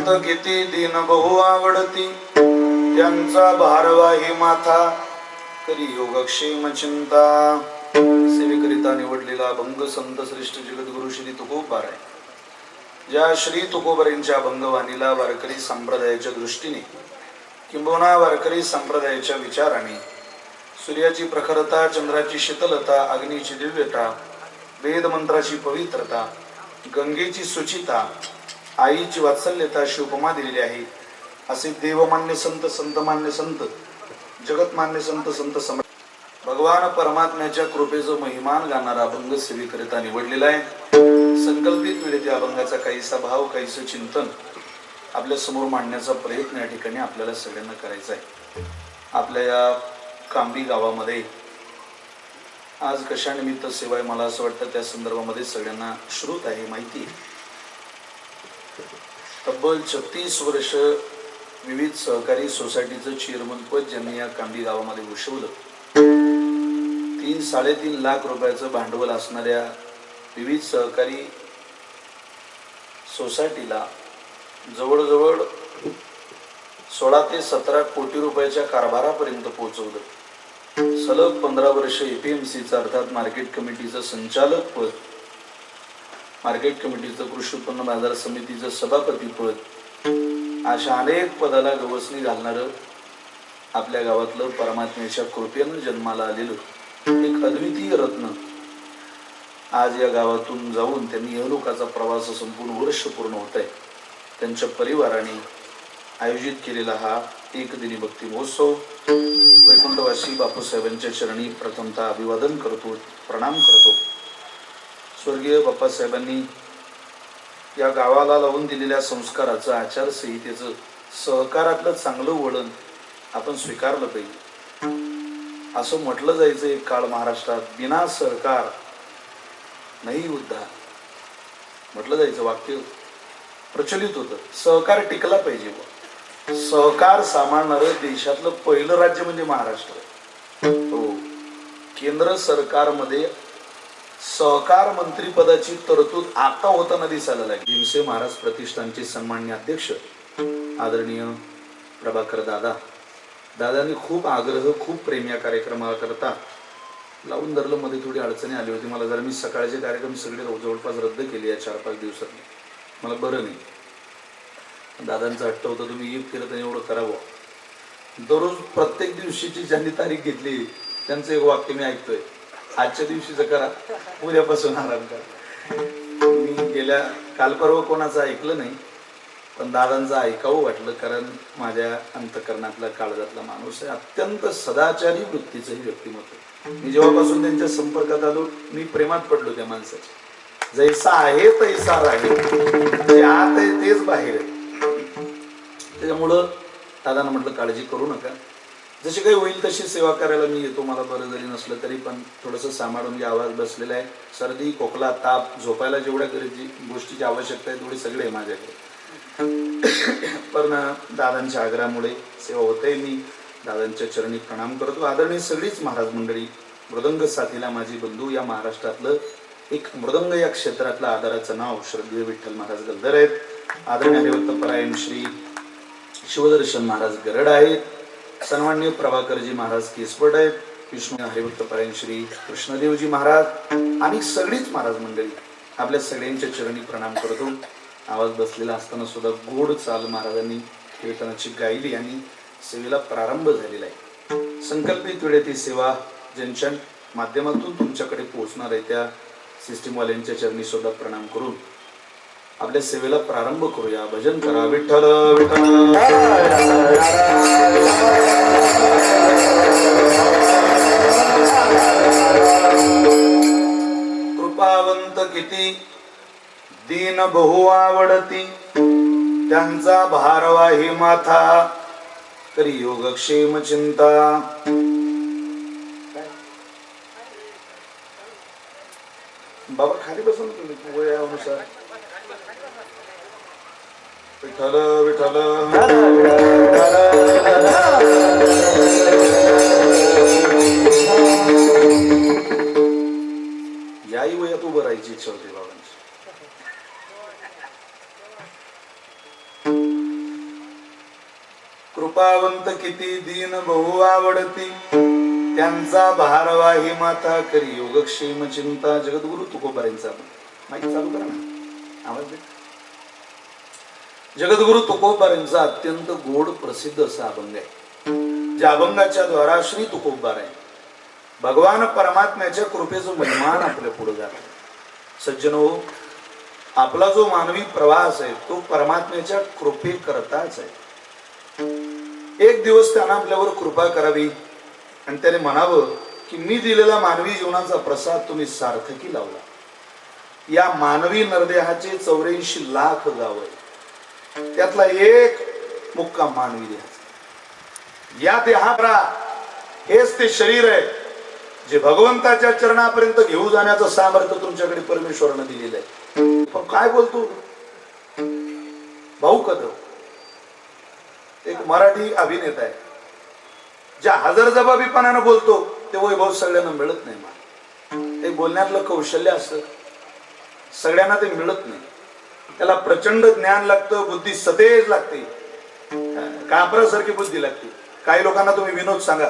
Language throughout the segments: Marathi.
कृपावंत किती दीन बहु आवडती, त्यांचा भारवाही माथा करी योगक्षेम चिंता. सेवेकरिता निवडलेला भंग संत श्रेष्ठ जगद्गुरु श्री तुकोबार आहे. ज्या श्री तुकोबारांच्या भंगवाणीला वारकरी संप्रदायाच्या दृष्टीने किंबहुना वारकरी संप्रदायाच्या विचाराने सूर्याची प्रखरता, चंद्राची शीतलता, अग्नीची दिव्यता, वेद मंत्राची पवित्रता, गंगेची सुचिता, आईची वात्सल्यता अशी उपमा दिलेली आहे. असे देवमान्य संत, संतमान्य संत, जगतमान्य संत, संत सम्राट भगवान परमात्म्याच्या कृपेचं महिमान गाणारा अभंग सेवेकरिता निवडलेला आहे. संकल्पित वेळेत या अभंगाचा काहीसा भाव, काहीसं चिंतन आपल्या समोर मांडण्याचा प्रयत्न या ठिकाणी आपल्याला सगळ्यांना करायचा आहे. आपल्या या कांबी गावामध्ये आज कशानिमित्त सेवा आहे मला असं वाटतं त्या संदर्भामध्ये सगळ्यांना श्रुत आहे, माहिती आहे. तब्बल 36 वर्ष विविध सहकारी सोसायटीचं चेअरमन पद ज्यांनी या कांबी गावामध्ये भूषवलं. 3-3.5 लाख रुपयाचं भांडवल असणाऱ्या विविध सहकारी सोसायटीला जवळजवळ 16 ते 17 कोटी रुपयाच्या कारभारापर्यंत पोहोचवलं. सलग 15 वर्ष एपीएमसीचं अर्थात मार्केट कमिटीचं संचालक पद, मार्केट कमिटीचं कृषी उत्पन्न बाजार समितीचं सभापती पद, अशा अनेक पदाला गवसणी घालणारं आपल्या गावातलं परमात्म्याच्या कृपेनं जन्माला आलेलं एक अद्वितीय रत्न आज या गावातून जाऊन त्यांनी इहलोकाचा प्रवास संपूर्ण वर्ष पूर्ण होत आहे. त्यांच्या परिवाराने आयोजित केलेला हा एकदिनी भक्ती महोत्सव वैकुंठवासी बापूसाहेबांच्या चरणी प्रथमतः अभिवादन करतो, प्रणाम करतो. स्वर्गीय बाप्पासाहेबांनी या गावाला लावून दिलेल्या संस्काराचं, आचारसंहितेचं, सहकारातलं चांगलं वळण आपण स्वीकारलं पाहिजे. असं म्हटलं जायचं एक काळ महाराष्ट्रात, बिना सहकार नाही उद्धार म्हटलं जायचं वाक्य प्रचलित होतं. सहकार टिकला पाहिजे. सहकार सांभाळणारं देशातलं पहिलं राज्य म्हणजे महाराष्ट्र. हो, केंद्र सरकारमध्ये सहकार मंत्रिपदाची तरतूद आता होताना दिसायला लागली. भीमसे महाराज प्रतिष्ठानचे सन्माननीय अध्यक्ष आदरणीय प्रभाकर दादांनी खूप आग्रह, खूप प्रेम या कार्यक्रमाला करता लावून धरलं. मध्ये थोडी अडचणी आली होती मला, जरा मी सकाळचे कार्यक्रम सगळे जवळपास रद्द केले या 4-5 दिवसांनी. मला बरं नाही. दादांचं हट्ट होतं तुम्ही ईद केलं तर एवढं करावं. दररोज प्रत्येक दिवशीची ज्यांनी तारीख घेतली त्यांचं एक वाक्य मी ऐकतोय, आजच्या दिवशीचं करा, उद्यापासून आराम करा. मी गेल्या काल परवा कोणाचं ऐकलं नाही, पण दादांचं ऐकावं वाटलं, कारण माझ्या अंतकरणातला काळजातला माणूस आहे. अत्यंत सदाचारी वृत्तीचंही व्यक्तिमत्व. मी जेव्हापासून त्यांच्या संपर्कात आलो मी प्रेमात पडलो त्या माणसाच्या. जैसा आहे तैसा राहील, जे आत आहे तेच बाहेर आहे. त्याच्यामुळं दादांना म्हटलं काळजी करू नका, जशी काही होईल तशी सेवा करायला मी येतो. मला बरं जरी नसलं तरी पण थोडंसं सांभाळून आवाज बसलेला आहे. सर्दी, खोकला, ताप, झोपायला जेवढ्या गरजेची गोष्टीची आवश्यकता आहे तेवढी सगळे आहे माझ्याकडे. पण दादांच्या आग्रहामुळे सेवा होते. मी दादांच्या चरणी प्रणाम करतो. आदरणीय सगळीच महाराज मंडळी, मृदंग साथीला माझी बंधू, या महाराष्ट्रातलं एक मृदंग या क्षेत्रातलं आदराचं नाव श्रद्धेय विठ्ठल महाराज गलदर आहेत. आदरणीय हरिभक्तपरायण श्री शिवदर्शन महाराज गरड आहेत. सन्माननीय प्रभाकरजी महाराज केसपट आहेत. विष्णू हरिभक्तपरायण श्री कृष्णदेवजी महाराज आणि सगळीच महाराज मंडळी, आपल्या सगळ्यांच्या चरणी प्रणाम करतो. आवाज बसलेला असताना सुद्धा गोड चाल महाराजांनी कीर्तनाची गायली आणि सेवेला प्रारंभ झालेला आहे. संकल्पित वेळेत ही सेवा ज्यांच्या माध्यमातून तुमच्याकडे पोहोचणार आहे त्या सिस्टीमवाल्यांच्या चरणी सुद्धा प्रणाम करून आपल्या सेवेला प्रारंभ करूया. भजन करा विठ्ठल विठ्ठल. कृपावंत किती दीन बहु आवडती, त्यांचा भारवाही माथा करी योगक्षेम चिंता. बाबा खाली बसून तुम्ही वयानुसार विठ्ठल विठ्ठल. याही वयात उभं राहायची इच्छा होती बाबांची. कृपावंत किती दीन बहु आवडती, त्यांचा भारवाही माता करी योगक्षेम चिंता. जगद्गुरु तुकोबारांचा माहित चालू करा ना, आवाज दे. जगद्गुरु तुकोबारांचा अत्यंत गोड प्रसिद्ध असा अभंग आहे, ज्या अभंगाच्या द्वारा श्री तुकोबार आहे भगवान परमात्म्याच्या कृपेचं महिमान आपल्या पुढे जात. सज्जनो, आपला जो मानवी प्रवास आहे तो परमात्म्याच्या कृपे करताच आहे. एक दिवस त्यांना आपल्यावर कृपा करावी आणि त्याने म्हणावं की मी दिलेला मानवी जीवनाचा प्रसाद तुम्ही सार्थकी लावला. या मानवी नरदेहाचे 84 लाख गाव आहे, त्यातला एक मुक्काम मानवी देहाचा. या देहाला हेच ते शरीर आहे जे भगवंताच्या चरणापर्यंत घेऊन जाण्याचं सामर्थ्य तुमच्याकडे परमेश्वरानं दिलेलं आहे. पण काय बोलतो भाऊ कदम, एक मराठी अभिनेता आहे, ज्या हजरजबाबीपणानं बोलतो ते वैभव सगळ्यांना मिळत नाही. मला ते बोलण्यातलं कौशल्य असतं, सगळ्यांना ते मिळत नाही. त्याला प्रचंड ज्ञान लागतं, बुद्धी सतेज लागते, कापरासारखी बुद्धी लागते. काही लोकांना तुम्ही विनोद सांगा,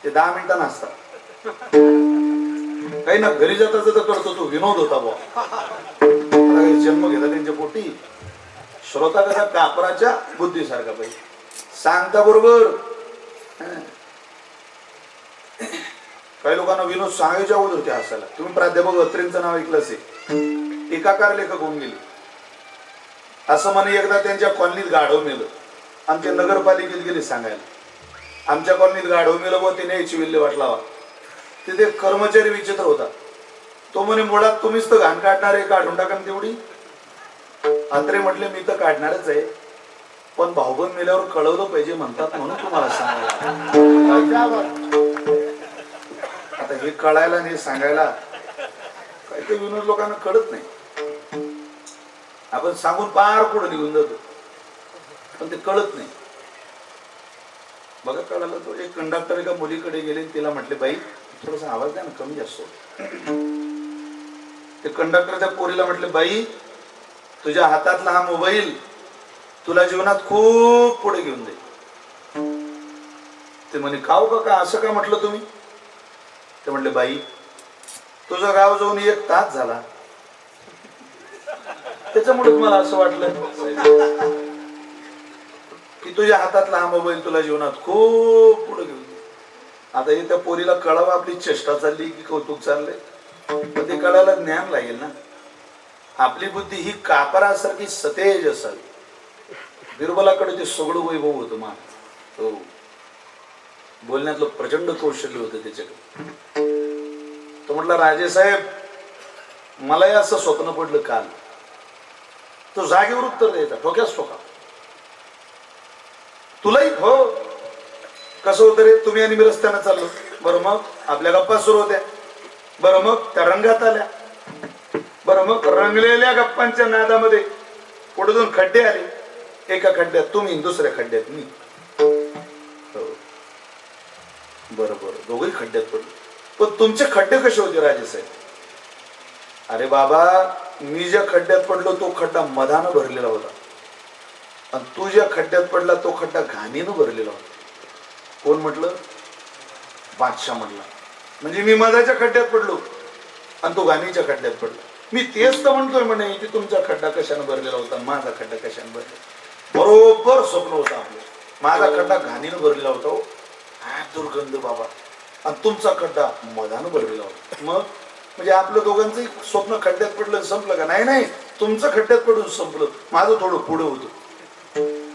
ते 10 मिनिटांना असतात. काही ना घरी जाता जाता करतो तो विनोद होता बुवा, जन्म घेता त्यांच्या पोटी. श्रोता कसा कापराच्या बुद्धीसारखा पाहिजे, सांगता बरोबर. काही लोकांना विनोद सांगायच्या अगोदर ते हसायला. तुम्ही प्राध्यापक अत्रेंचं नाव ऐकलं असेल, टीकाकार लेखक होऊन गेले. असं म्हणे एकदा त्यांच्या कॉलनीत गाढव मेलं आणि ते नगरपालिकेत गेले सांगायला, आमच्या कॉलनीत गाढव मेलं व ते न्यायची विल्हेवाट लावा. तिथे कर्मचारी विचित्र होता. तो म्हणे मुळात तुम्हीच तर घाण काढणार आहे, काढून टाका तेवढी. अत्रे म्हटले मी तर काढणारच आहे, पण भाऊबंद मेल्यावर कळवलं पाहिजे म्हणतात म्हणून तुम्हाला सांगायला. आता हे कळायला आणि सांगायला काही काही विनोद लोकांना कळत नाही. आपण सांगून पार पुढे निघून जातो, पण ते कळत नाही. बघा कळालं तो एक कंडक्टर एका मुलीकडे गेले, तिला म्हटले बाई थोडासा आवाज द्या ना, कमी जास्त. ते कंडक्टर त्या पोरीला म्हटले बाई तुझ्या हातातला हा मोबाईल तुला जीवनात खूप पुढे घेऊन जाईल. ते म्हणे काव का असं का म्हटलं तुम्ही? ते म्हटले बाई तुझं गाव जाऊन 1 तास झाला, त्याच्यामुळे मला असं वाटलं की तुझ्या हातातला हा मोबाईल तुला जीवनात खूप पुढे घेऊन. आता हे त्या पोरीला कळावं आपली चेष्टा चालली की कौतुक चाललंय, पण ते कळायला ज्ञान लागेल ना. आपली बुद्धी ही कापरासारखी सतेज असावी. बिरबलाकडे ते सगळं वैभव होतं मान, हो, बोलण्यातलं प्रचंड कौशल्य होतं त्याच्याकडे. तो म्हटला राजेसाहेब मलाही असं स्वप्न पडलं काल. तो जागेवर उत्तर द्यायचा, ठोक्यास ठोका. तुलाही हो कसं होतं रे, तुम्ही आणि मी रस्त्यानं चाललो, बरं मग आपल्या गप्पा सुरू होत्या, बरं मग त्या रंगात आल्या, बरं मग रंगलेल्या गप्पांच्या नादामध्ये पुढे 2 खड्डे आले, एका खड्ड्यात तुम्ही दुसऱ्या खड्ड्यात मी. बरं बरं दोघही खड्ड्यात पडले. पण तुमचे खड्डे कसे होते राजेसाहेब? अरे बाबा मी ज्या खड्ड्यात पडलो तो खड्डा मधानं भरलेला होता, आणि तू ज्या खड्ड्यात पडला तो खड्डा घाणीनं भरलेला होता. कोण म्हटलं? बादशाह म्हटला. म्हणजे मी मधाच्या खड्ड्यात पडलो आणि तो घाणीच्या खड्ड्यात पडला. मी तेच तर म्हणतोय म्हणे की तुमचा खड्डा कशाने भरलेला होता, माझा खड्डा कशाने भरलेला. बरोबर स्वप्न होतं आपलं. माझा खड्डा घाणीनं भरलेला होता, दुर्गंध बाबा, आणि तुमचा खड्डा मधानं भरलेला होता. मग म्हणजे आपलं दोघांचं स्वप्न खड्ड्यात पडलं संपलं का? नाही नाही, तुमचं खड्ड्यात पडून संपलं, माझं थोडं पुढं होतं.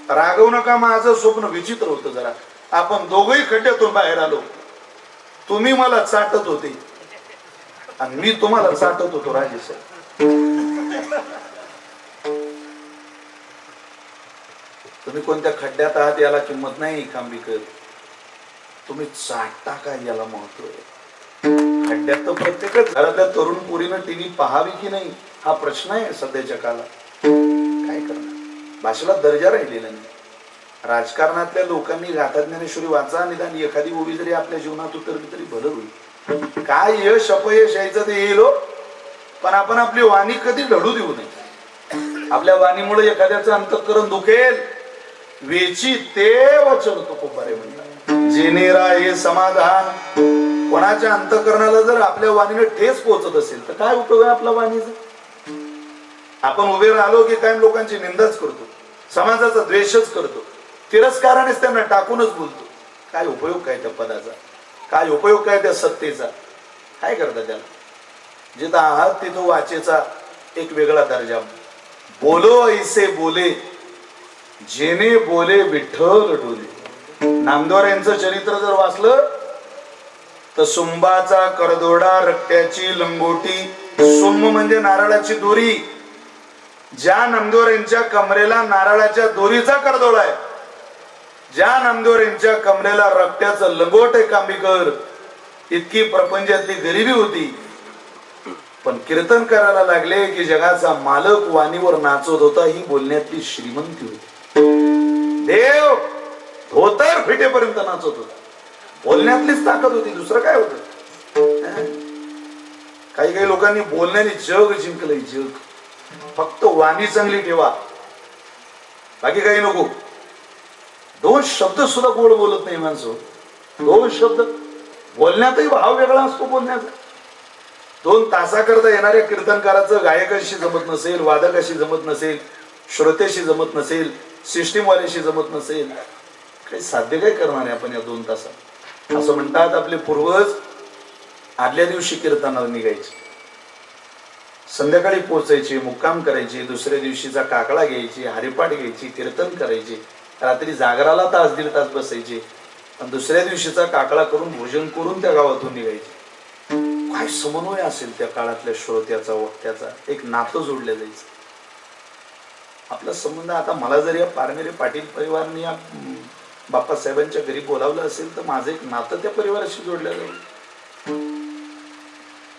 रागवू नका, माझं स्वप्न विचित्र होतं जरा. आपण दोघंही खड्ड्यातून बाहेर आलो. तुम्ही मला चाटत होते आणि मी तुम्हाला चाटत होतो राजेसाहेब. तुम्ही कोणत्या खड्ड्यात आहात याला किंमत नाही कांबीकर, तुम्ही चाटता का याला महत्व आहे. खड्ड्यात तर प्रत्येकच घरातल्या तरुण पोरीनं टीव्ही पाहावी की नाही हा प्रश्न आहे सध्याच्या काळात. काय करणार, भाषेला दर्जा राहिलेला नाही. राजकारणातल्या लोकांनी गाथा ज्ञानेश्वरी वाचा, निदान एखादी ओवी जरी आपल्या जीवनात उतरली तरी भलं होईल. काय यश अपयश यायचं ते येईल, पण आपण आपली वाणी कधी ढळू देऊ नये. आपल्या वाणीमुळे एखाद्याचं अंतःकरण दुखेल वेची ते वचन तुकोबारे म्हणतात. जेणे राहे समाधान. कोणाच्या अंतःकरणाला जर आपल्या वाणीने ठेस पोहोचत असेल तर काय उपयोग आहे आपल्या वाणीचा? आपण उभे राहिलो की कायम लोकांची निंदाच करतो, समाजाचा द्वेषच करतो, तिरस्कारानेच त्यांना टाकूनच बोलतो. काय उपयोग काय त्या पदाचा? काय उपयोग काय त्या सत्तेचा? काय करता त्याला? जिथं आहात तिथं वाचेचा एक वेगळा दर्जा. बोलो ऐसे बोले जेने बोले विठ्ठल डोले. नामदेव यांचं चरित्र जर वाचलं तर सुंबाचा करदोडा, रक्त्याची लंगोटी. सुंब म्हणजे नारळाची दोरी. ज्या नामदेव यांच्या कमरेला नारळाच्या दोरीचा करदोडा आहे, ज्या नामदेव यांच्या कमरेला रक्त्याचं लंगोट आहे कांबीकर, इतकी प्रपंचातली गरिबी होती. पण कीर्तन करायला लागले की जगाचा मालक वाणीवर नाचत होता. ही बोलण्यातली श्रीमंती होती. देव धोतर फिटेपर्यंत नाचत होता. बोलण्यातलीच ताकद होती, दुसरं काय होतं? काही काही लोकांनी बोलण्याने जग जिंकलंय. जग फक्त वाणी चांगली ठेवा, बाकी काही नको. दोन शब्द सुद्धा गोड बोलत नाही माणसं. दोन शब्द बोलण्यातही भाव वेगळा असतो बोलण्याचा. 2 तासाकरता येणाऱ्या कीर्तनकाराचं गायकाशी जमत नसेल, वादकाशी जमत नसेल, श्रोत्याशी जमत नसेल, सिस्टीमवाल्याशी जमत नसेल, काही साध्य काय करणार आहे आपण या 2 तासात? असं म्हणतात आपले पूर्वज, आदल्या दिवशी कीर्तनाला निघायचे, संध्याकाळी पोचायचे, मुक्काम करायचे, दुसऱ्या दिवशीचा काकळा घ्यायची, हरिपाठ घ्यायची, कीर्तन करायचे, रात्री जागराला तास 1.5 तास बसायचे, आणि दुसऱ्या दिवशीचा काकळा करून भोजन करून त्या गावातून निघायचे. काय समन्वय असेल त्या काळातल्या श्रोत्याचा, वक्त्याचा. एक नातं जोडलं जायचं. आपला संबंध आता मला जर या पारनेरे पाटील परिवाराने या बाप्पासाहेबांच्या घरी बोलावलं असेल तर माझं एक नातं त्या परिवाराशी जोडलं जाईल.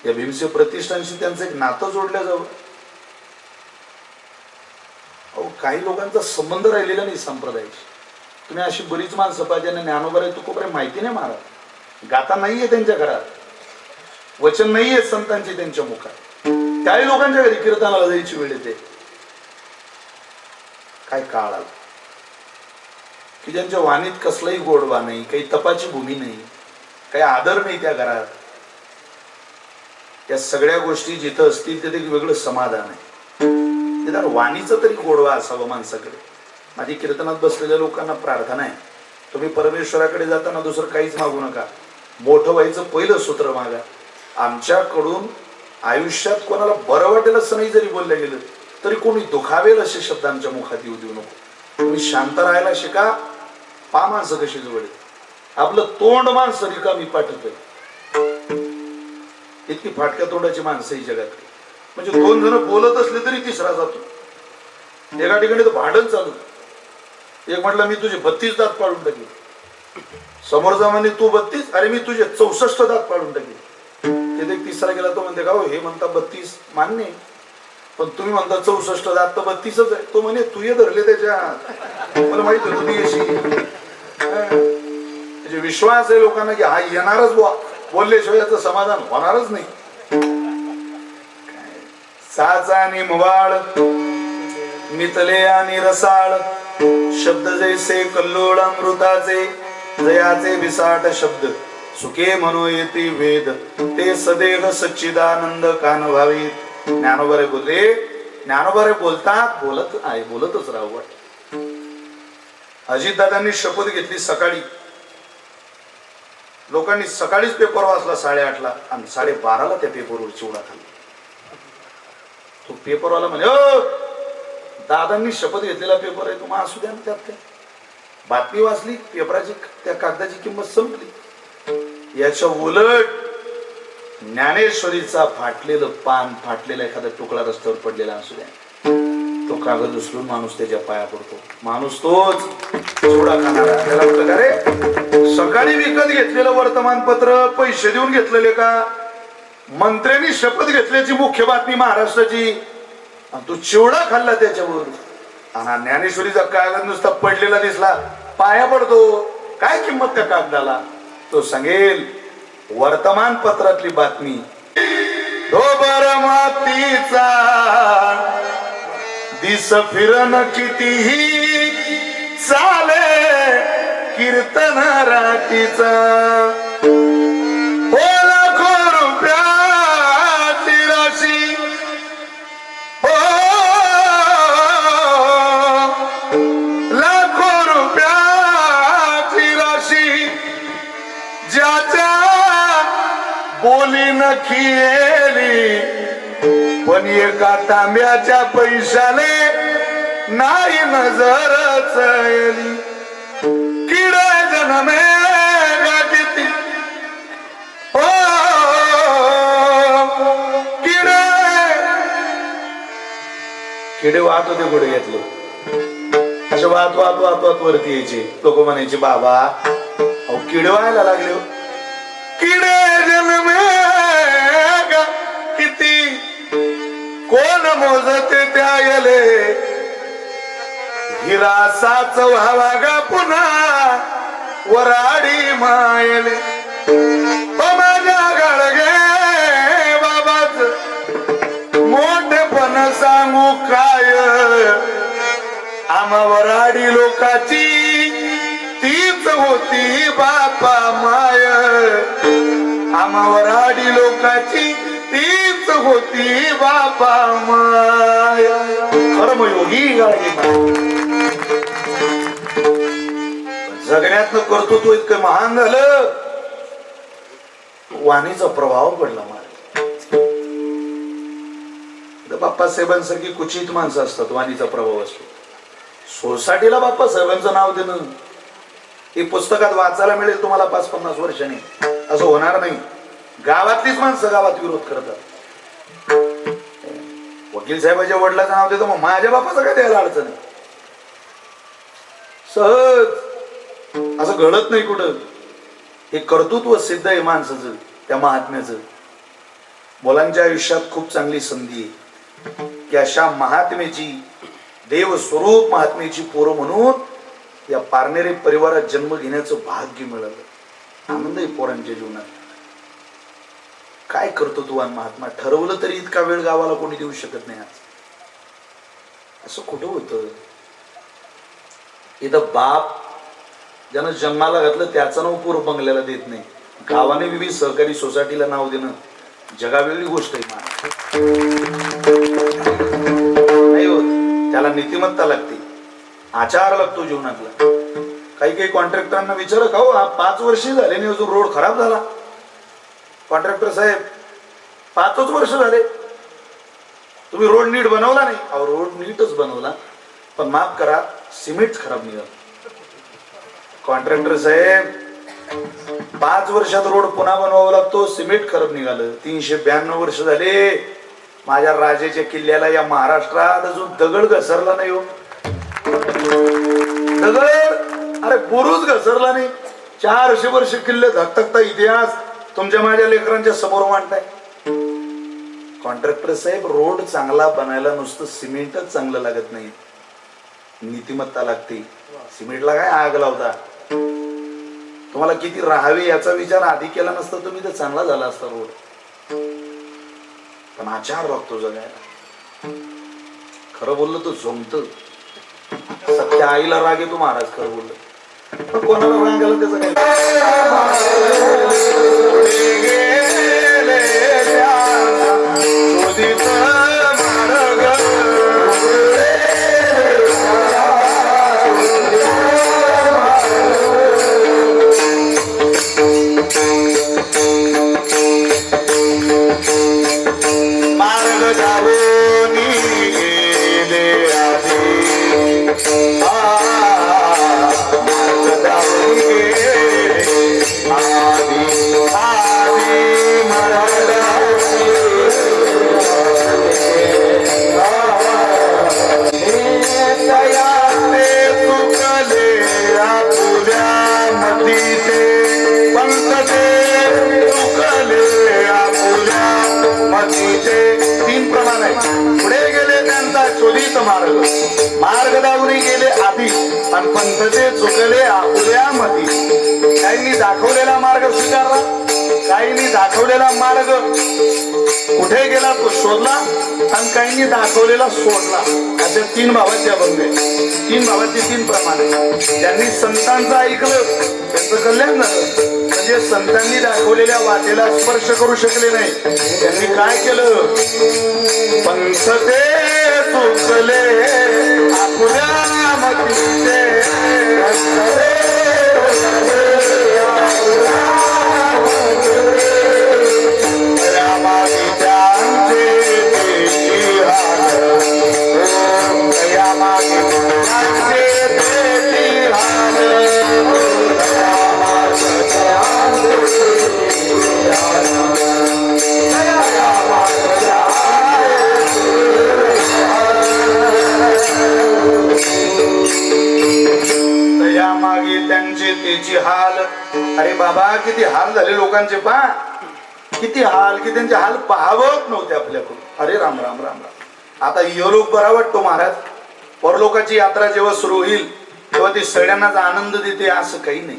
या भीमसेन प्रतिष्ठानशी त्यांचं एक नातं जोडलं जावं. अहो, काही लोकांचा संबंध राहिलेला नाही संप्रदायाशी. तुम्ही अशी बरीच माणसं पाहिजे ना, ज्ञानोबा तुकोबा माहिती नाही महाराज, गाता नाहीये त्यांच्या घरात, वचन नाहीये संतांची त्यांच्या मुखात. काही लोकांच्या घरी कीर्तनाला जायची वेळ येते. काय काळ आला की ज्यांच्या वाणीत कसलाही गोडवा नाही, काही तपाची भूमी नाही, काही आदर नाही त्या घरात. त्या सगळ्या गोष्टी जिथं असतील तिथे एक वेगळं समाधान आहे. निदान वाणीचं तरी गोडवा असावं माणसाकडे. माझी कीर्तनात बसलेल्या लोकांना प्रार्थना आहे, तुम्ही परमेश्वराकडे जाताना दुसरं काहीच मागू नका. मोठं व्हायचं पहिलं सूत्र मागा. आमच्याकडून आयुष्यात कोणाला बरं वाटेल असं नाही जरी बोललं गेलं तरी कोणी दुखावेल असे शब्द आमच्या मुखात येऊ देऊ नको. तुम्ही शांत राहायला शिका. पा माणसं कशी जवळ, आपलं तोंड माणसं रिकामी पाठवत. इतकी फाटक्या तोंडाची माणसं ही जगात. म्हणजे 2 जण बोलत असले तरी तिसरा जातो. एका ठिकाणी तर भांडण चालू. एक म्हटलं मी तुझे 32 दात पाडून टाकेल, समोरचा म्हणे तू 32, अरे मी तुझे 64 दात पाडून टाकेल. तिथे तिसरा गेला तो म्हणते का हो, हे म्हणता 32 मान्य, पण तुम्ही म्हणता 64 दात तर 32च आहे. तो म्हणे तू ये धरले त्याच्यात, मला माहित होतं तू येशील. म्हणजे विश्वास आहे लोकांना की हा येणारच बुवा, बोलल्याशिवाय याचं समाधान होणारच नाही. साचा आणि मवाळ मितले आणि रसाळ, शब्द जैसे कल्लोळ अमृताचे, जयाचे विसाट शब्द सुखे म्हणू येते वेद, ते सदेह सच्चिदानंद कान व्हावीत. ज्ञानोबारे बोलले, ज्ञानोबारे बोलतात, बोलतच राहू. अजितदादांनी शपथ घेतली सकाळी. लोकांनी सकाळीच पेपर वाचला 8:30ला आणि 12:30ला त्या पेपरवर चिवडा खाल्ला. तो पेपरवाला म्हणे, दादांनी शपथ घेतलेला पेपर आहे, तुम्हाला असू द्या ना, त्यात काय. बातमी वाचली, पेपराची त्या कागदाची किंमत संपली. याच्या उलट ज्ञानेश्वरीचा फाटलेलं पान, फाटलेला एखादा तुकडा रस्त्यावर पडलेला असू द्या, तो कागद उचलून माणूस त्याच्या पाया पडतो. माणूस तोच चिवडा खाणारा. त्याला म्हटलं का रे, सकाळी विकत घेतलेलं वर्तमानपत्र पैसे देऊन घेतलेले का? मंत्र्यांनी शपथ घेतल्याची मुख्य बातमी महाराष्ट्राची, आणि तू चिवडा खाल्ला त्याच्यावर. आणि ज्ञानेश्वरीचा कागद नुसता पडलेला दिसला, पाया पडतो. काय किंमत त्या कागदाला? तो सांगेल वर्तमानपत्रातली बातमी, ढोबर मातीचा दिस फिरन कितीही चाले कीर्तन रातीचा हो लाखो रुपयाची राशी हो लाखो रुपयाची राशी ज्याच्या बोली नखिली पण एका तांब्याच्या पैशाने नाही नजर चली किडे जन्मे किती हो किडे वाहत होते गुडे घेतलं असे वाहत वाहत वाहत वाहत वरती यायचे लोक म्हणायचे बाबा अहो किडे व्हायला लागले किडे जन्मे किती कोण मोजते त्या गेले हिरा साच व्हावा गा पुन्हा वराडी मायले माझ्या गाडगे बाबाच मोठेपण सांगू काय आम्हा वराडी लोकाची तीच होती बापा माय आम्हा वराडी लोकाची तीच होती बापा माय कर्मयोगी गाडी जगण्यातलं कर्तृत्व इतकं महान झालं वाणीचा प्रभाव पडला मला बाप्पासाहेबांसारखी कुचित माणसं असतात वाणीचा प्रभाव असतो सोसायटीला बाप्पासाहेबांचं नाव देणं हे पुस्तकात वाचायला मिळेल तुम्हाला 5-50 वर्षांनी असं होणार नाही गावातलीच माणसं गावात विरोध करतात वकील साहेबाच्या वडिलाचं नाव देतो मग माझ्या बापाचं काय द्यायला अडचण आहे सहज असं घडत नाही कुठं हे कर्तृत्व सिद्ध आहे माणसाचं त्या महात्म्याचं मुलांच्या आयुष्यात खूप चांगली संधी आहे की अशा महात्म्याची देव स्वरूप महात्म्याची पोरं म्हणून या पारनेरे परिवारात जन्म घेण्याचं भाग्य मिळालं आनंद आहे पोरांच्या जीवनात काय कर्तृत्ववान महात्मा ठरवलं तरी इतका वेळ गावाला कोणी देऊ शकत नाही आज असं कुठं होतं इथं बाप ज्यानं जन्माला घातलं त्याचं नाव पूर्व बंगल्याला देत नाही गावाने विविध सहकारी सोसायटीला नाव देणं जगावेगळी गोष्ट आहे नाही होत त्याला नीतिमत्ता लागते आचार लागतो जीवनातला काही काही कॉन्ट्रॅक्टरांना विचार का हो 5 वर्ष झाले नाही अजून रोड खराब झाला कॉन्ट्रॅक्टर साहेब 5च वर्ष झाले तुम्ही रोड नीट बनवला नाही अहो रोड नीटच बनवला पण माफ करा सिमेंट खराब निघाला कॉन्ट्रॅक्टर साहेब 5 वर्षात रोड पुन्हा बनवावा लागतो सिमेंट खराब निघालं 392 वर्ष झाले माझ्या राजाच्या किल्ल्याला या महाराष्ट्रात अजून दगड घसरला नाही हो दगड अरे बुरुज घसरला नाही 400 वर्ष किल्ले धकधकता इतिहास तुमच्या माझ्या लेकरांच्या समोर मांडताय कॉन्ट्रॅक्टर साहेब रोड चांगला बनायला नुसतं सिमेंटच चांगलं लागत नाही नीतिमत्ता लागते सिमेंटला काय आग लावता तुम्हाला किती राहावे याचा विचार आधी केला नसता तुम्ही तर चांगला झाला असता रोड पण आचार लागतो जगायला खरं बोललं तर जमत सत्य आईला राग येतो महाराज खरं बोललं पण कोणाला राग आला त्याचं काय मार्ग दावरी गेले आधी आणि पंथ ते चुकले आपुल्या मती त्यांनी दाखवलेला मार्ग स्वीकारला काहींनी दाखवलेला मार्ग कुठे गेला तो शोधला आणि काहींनी दाखवलेला सोडला. अशा 3 भावांचे अभंग आहे. 3 भावांची 3 प्रमाणे. ज्यांनी संतांचं ऐकलं त्यांचं कल्याण झालं. म्हणजे संतांनी दाखवलेल्या वाटेला स्पर्श करू शकले नाही. त्यांनी काय केलं? पंथ ते चुकले आपल्या मतीचे त्यांची हाल. अरे बाबा किती हाल झाले लोकांचे. पा किती हाल की त्यांचे हाल पाहावत नव्हते आपल्याकडून. अरे राम राम राम राम. आता यलोक बरा वाटतो महाराज. परलोकाची यात्रा जेव्हा सुरू होईल तेव्हा ती सगळ्यांनाच आनंद देते असं काही नाही.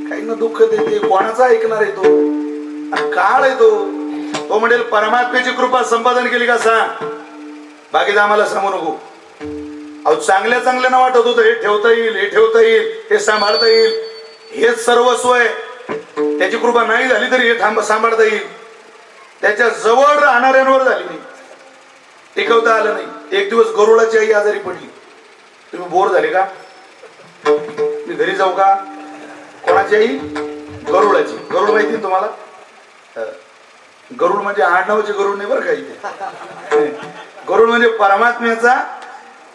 काहींना दुःख देते. कोणाचा ऐकणार आहे तो? काळ आहे तो. तो म्हणेल परमात्म्याची कृपा संपादन केली का सांग. बाकीचं आम्हाला सांगू नको. अहो चांगल्या चांगल्यानं वाटत होतं हे ठेवता येईल, हे ठेवता येईल, हे सांभाळता येईल, हेच सर्वस्व आहे. त्याची कृपा नाही झाली तरी हे सांभाळता येईल. त्याच्या जवळ राहणाऱ्यांवर झाली नाही, टिकवता आलं नाही. एक दिवस गरुडाची आई आजारी पडली. तुम्ही बोर झाले का? मी घरी जाऊ का? कोणाची आई? गरुडाची. गरुड माहिती तुम्हाला? गरुड म्हणजे आडनावाचे गरुड नाही बरं का इथे. गरुड म्हणजे परमात्म्याचा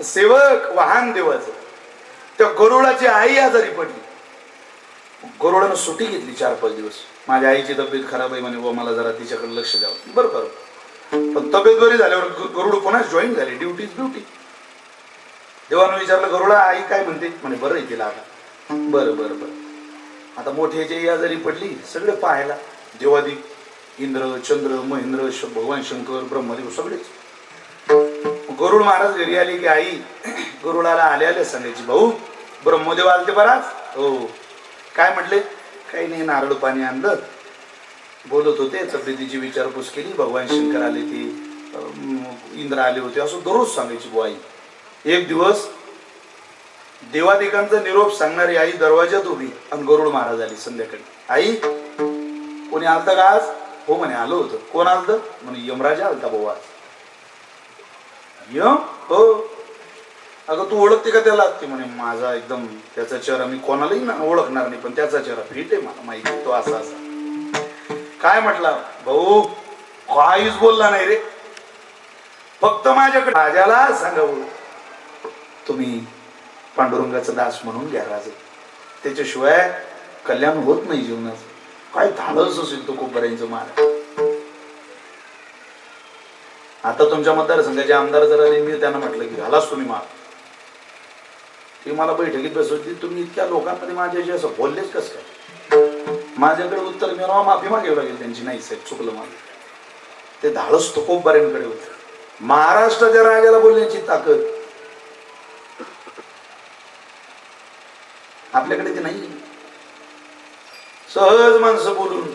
सेवक, वाहन देवाचं. त्या गरुडाची आई आजारी पडली. गरुडानं सुट्टी घेतली 4-5 दिवस. माझ्या आईची तब्येत खराब आहे म्हणे, व मला जरा तिच्याकडे लक्ष द्यावं. बरोबर. पण तब्येत बरी झाल्यावर गरुड पुन्हा जॉईन झाली. ड्युटी. देवानं विचारलं गरुडा आई काय म्हणते? म्हणे बरं आहे तिला आता. बरं. आता मोठ्याची आजारी पडली. सगळे पाहायला देवादी, इंद्र, चंद्र, महेंद्र, भगवान शंकर, ब्रह्मदेव सगळेच. गरुड महाराज घरी आले की आई गरुडाला आले सांगायची भाऊ ब्रह्मदेव आलते बराच. हो. काय म्हटले? काही नाही, नारळ पाणी आणलं, बोलत होते, तब्येतीची विचारपूस केली, भगवान शंकर आले ते, इंद्र आले होते, असं दररोज सांगायची बुवा आई. एक दिवस देवादिकांचा निरोप सांगणारी आई दरवाजात उभी आणि गरुड महाराज आली संध्याकाळी. आई कोणी आलतं का आज? हो म्हणे आलो होतं. कोण आलतं? म्हणे यमराजा आलता भाऊ आज. यम? हो. अगं तू ओळखते का त्याला? ती म्हणे माझा एकदम त्याचा चेहरा मी कोणालाही ओळखणार नाही, पण त्याचा चेहरा फिट आहे, मला माहिती तो असा असा. काय म्हटला भाऊ? काहीच बोलला नाही रे. फक्त माझ्याकडे राजाला सांगावं तुम्ही पांडुरंगाचा दास म्हणून घ्या राजा, त्याच्याशिवाय कल्याण होत नाही जीवनाचं. काय धाडस असेल तो खूप बऱ्यांचं मार. आता तुमच्या मतदारसंघाचे आमदार जर आले, मी त्यांना म्हटलं की घालाच तुम्ही मार. ती मला बैठकीत बसवली. तुम्ही इतक्या लोकांमध्ये माझ्याशी असं बोललेच कस काय? माझ्याकडे उत्तर मिळवा, माफी मागावी लागेल त्यांची. नाही साहेब चुकलं माझं. ते धाडस तो खूप बऱ्यांकडे होत. महाराष्ट्राच्या राजाला बोलण्याची ताकद आपल्याकडे ते नाही. सहज माणसं बोलून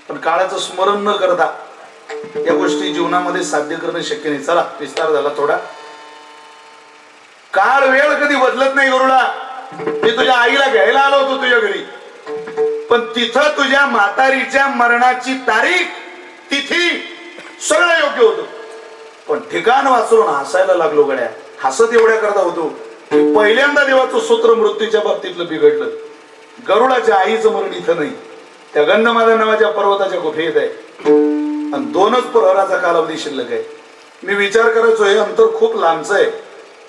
पण काळाचं स्मरण न करता या गोष्टी जीवनामध्ये साध्य करणं शक्य नाही. चला विस्तार झाला थोडा. काळ वेळ कधी बदलत नाही गरुडा. मी तुझ्या आईला घ्यायला आलो होतो तुझ्या घरी, पण तिथं तुझ्या म्हातारीच्या मरणाची तारीख, तिथी सगळं योग्य होतं, पण ठिकाण वाचून हसायला लागलो गड्या. हसत एवढ्या करता होतो की पहिल्यांदा देवाचं सूत्र मृत्यूच्या बाबतीतलं बिघडलं. गरुडाच्या आईचं मरण इथं नाही, त्या गंधमाला नावाच्या पर्वताच्या गुफेत आहे, आणि 2च प्रहराचा कालावधी शिल्लक आहे. मी विचार करायचो हे अंतर खूप लांबचं आहे,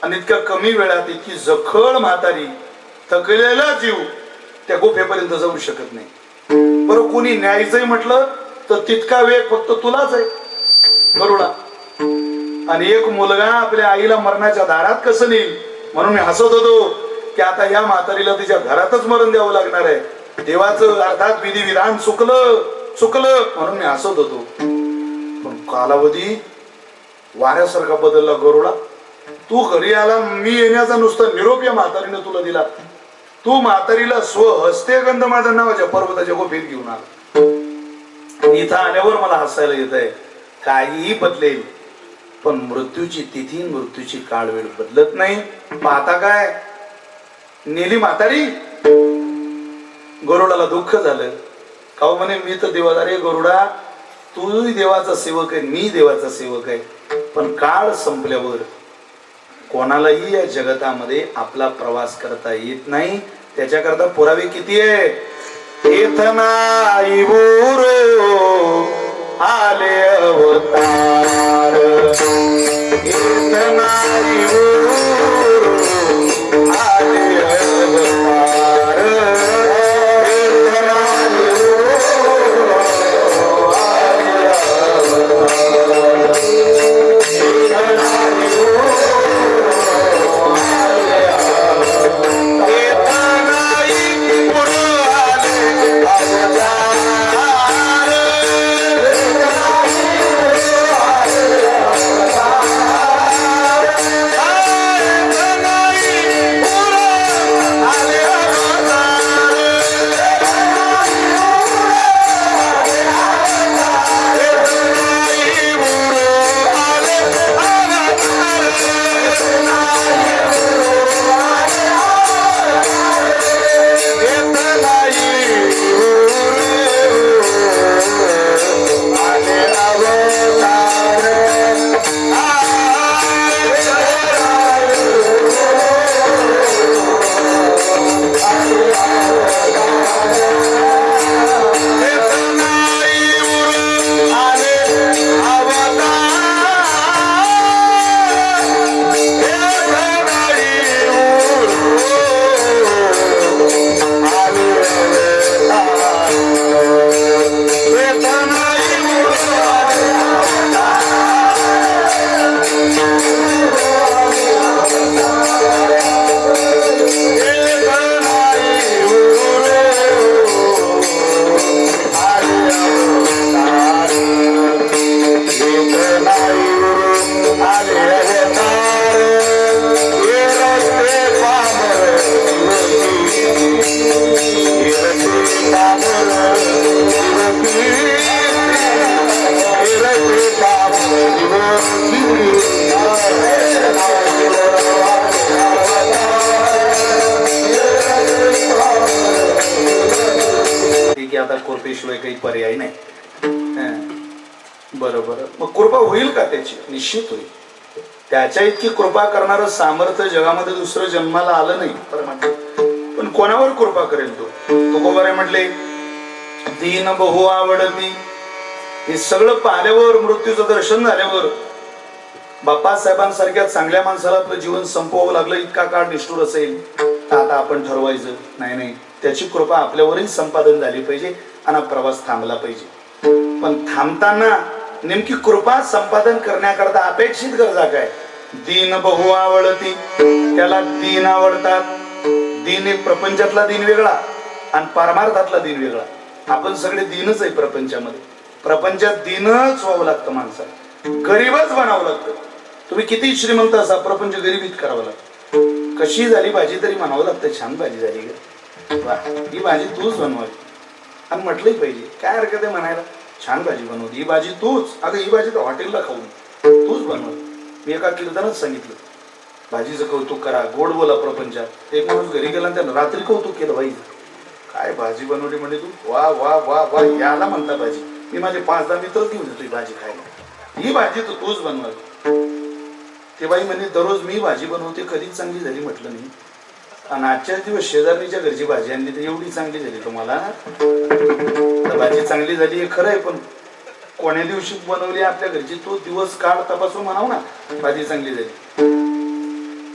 आणि इतक्या कमी वेळात इतकी जखळ म्हातारी, थकलेला जीव त्या गुफेपर्यंत जाऊ शकत नाही. बरं कोणी न्यायचंय म्हटलं तर तितका वेग फक्त तुलाच आहे गरुडा. आणि एक मुलगा आपल्या आईला मरणाच्या दारात कसं नेईल म्हणून मी हसत होतो की आता या म्हातारीला तिच्या घरातच मरण द्यावं लागणार आहे. देवाचं अर्थात विधी विधान चुकलं म्हणून मी हसत होतो. पण कालावधी वाऱ्यासारखा बदलला गरुडा. तू घरी आला, मी येण्याचा नुसता निरोप या म्हातारीने तुला दिला. तू म्हातारीला स्वहस्ते गंधमादन नावाच्या पर्वताच्या गोफीत घेऊन आला. इथं आल्यावर मला हसायला येत आहे. काहीही बदलेल पण मृत्यूची तिथी मृत्यूची काळ वेळ बदलत नाही. पाहता काय नेली म्हातारी. गरुडाला दुःख झालं. काव म्हणे मी तर देवादारे गरुडा, तूही देवाचा सेवक आहे, मी देवाचा सेवक आहे. पण काळ संपल्यावर कोणालाही या जगतामध्ये आपला प्रवास करता येत नाही. त्याच्याकरता पुरावे किती आहे. नाही आले अवतार, नाही आले अवतार, आता कृपेशिवाय काही पर्याय नाही. बरोबर. मग कृपा होईल का त्याची? निश्चित होईल. त्याच्या इतकी कृपा करणारं सामर्थ्य जगामध्ये दुसरं जन्माला आलं नाही. पण कोणावर कृपा करेल तो? तुकोबारे म्हटले दीन बहु आवडती. हे सगळं पाहिल्यावर, मृत्यूचं दर्शन झाल्यावर, बाप्पासाहेबांसारख्या चांगल्या माणसाला आपलं जीवन संपवावं लागलं, इतका काळ निष्ठुर असेल तर आता आपण ठरवायचं नाही, त्याची कृपा आपल्यावरही संपादन झाली पाहिजे आणि प्रवास थांबला पाहिजे. पण थांबताना नेमकी कृपा संपादन करण्याकरता अपेक्षित गरजा काय? दीन बहु आवडती. त्याला दीन आवडतात. दीन एक प्रपंचातला दिन वेगळा आणि परमार्थातला दिन वेगळा. आपण सगळे दीनच आहे प्रपंचामध्ये. प्रपंचात दीनच व्हावं लागतं माणसाला, गरीबच बनावं लागतं. तुम्ही किती श्रीमंत असा, प्रपंच गरिबीत करावं लागतं. कशी झाली भाजी तरी म्हणावं लागतं छान भाजी झाली ग, ही भाजी तूच बनवावी. आणि म्हटलंही पाहिजे, काय हरकत आहे म्हणायला, छान भाजी बनवली, ही भाजी तूच. अगं ही भाजी तर हॉटेलला खाऊन तूच बनवली. मी एका कीर्तनात सांगितलं, भाजीचं कौतुक करा, गोड बोला प्रपंचात. एक माणूस घरी गेला त्यानं रात्री कौतुक केलं, बाई काय भाजी बनवली म्हणे तू, वा वा वा वा, याला म्हणता भाजी. मी माझे 5-10 मित्रच घेऊन येतो ही भाजी खायला, ही भाजी तर तूच बनवावी. ते बाई म्हणे दररोज मी भाजी बनवते, कधीच चांगली झाली म्हटलं नाही. आणि आजच्याच दिवस शेजारणीच्या घरची भाजी आणली तर एवढी चांगली झाली तुम्हाला. तर भाजी चांगली झाली हे खरं आहे, पण कोण्या दिवशी बनवली आपल्या घरची तो दिवस काळ तपासून म्हणाव ना, भाजी चांगली झाली.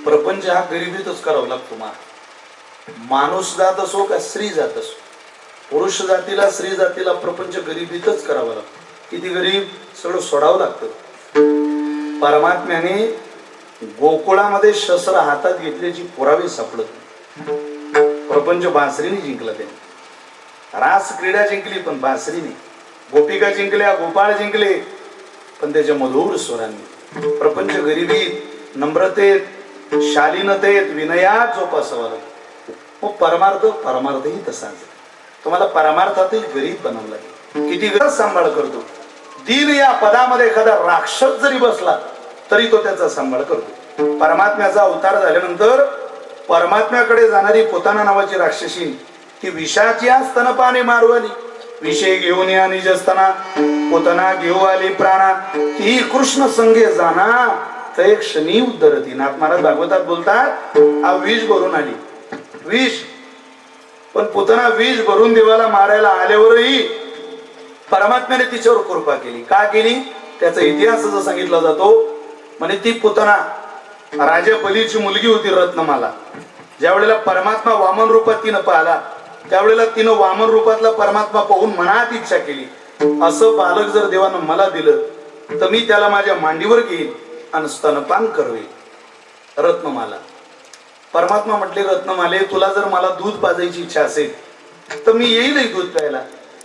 प्रपंच हा गरिबीतच करावा लागतो. माणूस जात असो का स्त्री जात असो, पुरुष जातीला स्त्री जातीला प्रपंच गरिबीतच करावा लागतो. किती गरीब, सगळं सोडावं लागतं. परमात्म्याने गोकुळामध्ये शस्त्र हातात घेतल्याची पुरावे सापडत. प्रपंच बासरीने जिंकला त्याने. रास क्रीडा जिंकली पण बासरीने. गोपिका जिंकल्या, गोपाळ जिंकले पण त्याच्या मधुर स्वरांनी. प्रपंच गरिबीत, नम्रतेत, शालीनतेत, विनयात जोपासावा लागतो. मग परमार्थही तसाच. तुम्हाला परमार्थातील गरीब बनवलं लागेल. किती गरज सांभाळ करतो. दीन या पदामध्ये एखादा राक्षस जरी बसला तरी तो त्याचा सांभाळ करतो. परमात्म्याचा अवतार झाल्यानंतर परमात्म्याकडे जाणारी पोताना नावाची राक्षसी ती विषाची स्तनपाने मारू आली. विषय घेऊन या निज असताना पोतना घेऊ आली प्राणा ती कृष्ण संगे जाना तर एक क्षणी उद्धरती. नाथ महाराज भागवतात बोलतात हा विष भरून आली विष. पण पोतना विष भरून देवाला मारायला आल्यावरही परमात्म्याने तिच्यावर कृपा केली. का केली त्याचा इतिहास जो सांगितला जातो. म्हणजे ती पोतना राजा बलीची मुलगी होती रत्नमाला. ज्या वेळेला परमात्मा वामन रूपात तिनं पाहिला त्यावेळेला तिनं वामन रूपातला परमात्मा पाहून मनात इच्छा केली असं बालक जर देवानं मला दिलं तर मी त्याला माझ्या मांडीवर घेईन आणि स्तनपान करवे. रत्नमाला परमात्मा म्हटले रत्नमाले तुला जर मला दूध पाजायची इच्छा असेल तर मी येईलही दूध प्यायला.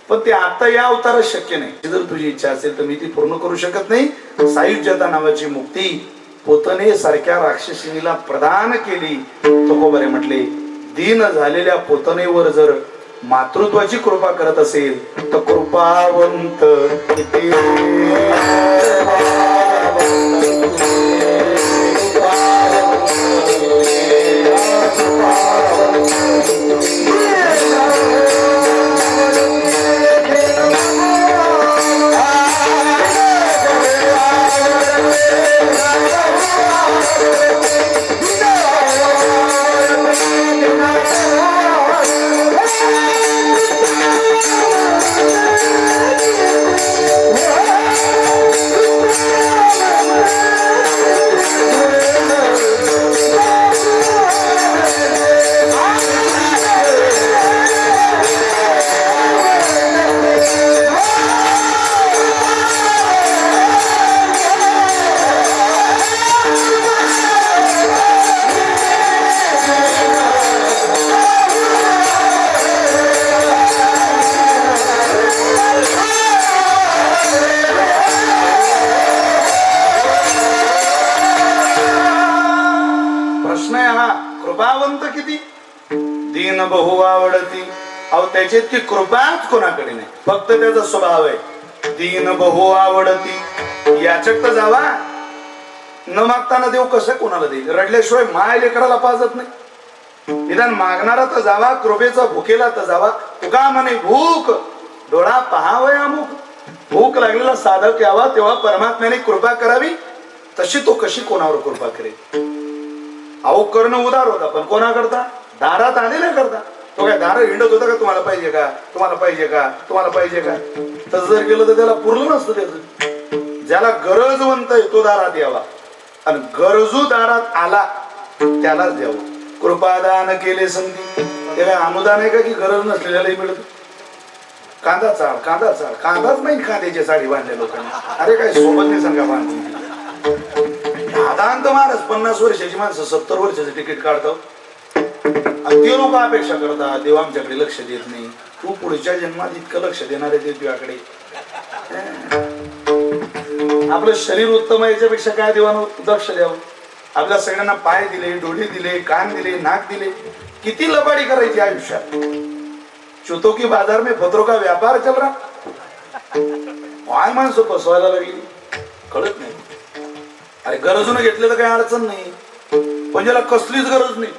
पण ते आता या अवतारात शक्य नाही. जर तुझी इच्छा असेल तर मी ती पूर्ण करू शकत नाही. सायुज्यता नावाची मुक्ती पोतने सारख्या राक्षसीला प्रदान केली. तुकोबरे म्हटले दीन झालेल्या पोतनेवर जर मातृत्वाची कृपा करत असेल तर कृपावंत किती. कृपावंत किती दीन बहु आवडती. अहो त्याची इतकी कृपाच कोणाकडे नाही. फक्त त्याचा स्वभाव आहे दीन बहु आवडती. याचक तर जावा न मागताना देव कसं कोणाला देईल. रडल्याशिवाय माय लेकराला पाजत नाही. निदान मागणारा तर जावा कृपेचा भुकेला तर जावा. तुका म्हणे भूक डोळा पहावय अमुक. भूक लागलेला साधक यावा तेव्हा परमात्म्याने कृपा करावी. तशी तो कशी कोणावर कृपा करेल. अहो कर्ण उदार होता पण कोणा करता दारात आलेला करता. तो काय दार हिंडत होता का तुम्हाला पाहिजे का तुम्हाला पाहिजे का तुम्हाला पाहिजे का. तसं जर केलं तर त्याला पुरलं नसतं. त्याचं ज्याला गरजवंत आहे तो दारात यावा आणि गरजू दारात आला त्यालाच द्यावं. कृपादान केले संधी. ते काय अनुदान आहे का की गरज नसलेल्यालाही मिळत. कांदा चाळ कांदाच नाही कांद्याची साडी बांधल्या लोकांनी. अरे काय सोबत नाही सांगा बांधून. दादांत महाराज 50 वर्षाची माणसं 70 वर्षाचं तिकीट काढतो. ते लोक अपेक्षा करतात देव आमच्याकडे लक्ष देत नाही. तू पुढच्या जन्मात इतकं लक्ष देणार आहे देवाकडे. आपलं शरीर उत्तम आहे याच्यापेक्षा काय देवानं लक्ष द्यावं. आपल्या सगळ्यांना पाय दिले डोळे दिले कान दिले नाक दिले. किती लबाडी करायची आयुष्यात. चुतो की बाजार में फतरो का व्यापार चल रहा. काय माणसं फसवायला लागली कळत नाही. अरे गरजून घेतले तर काही अडचण नाही. पण ज्याला कसलीच गरज नाही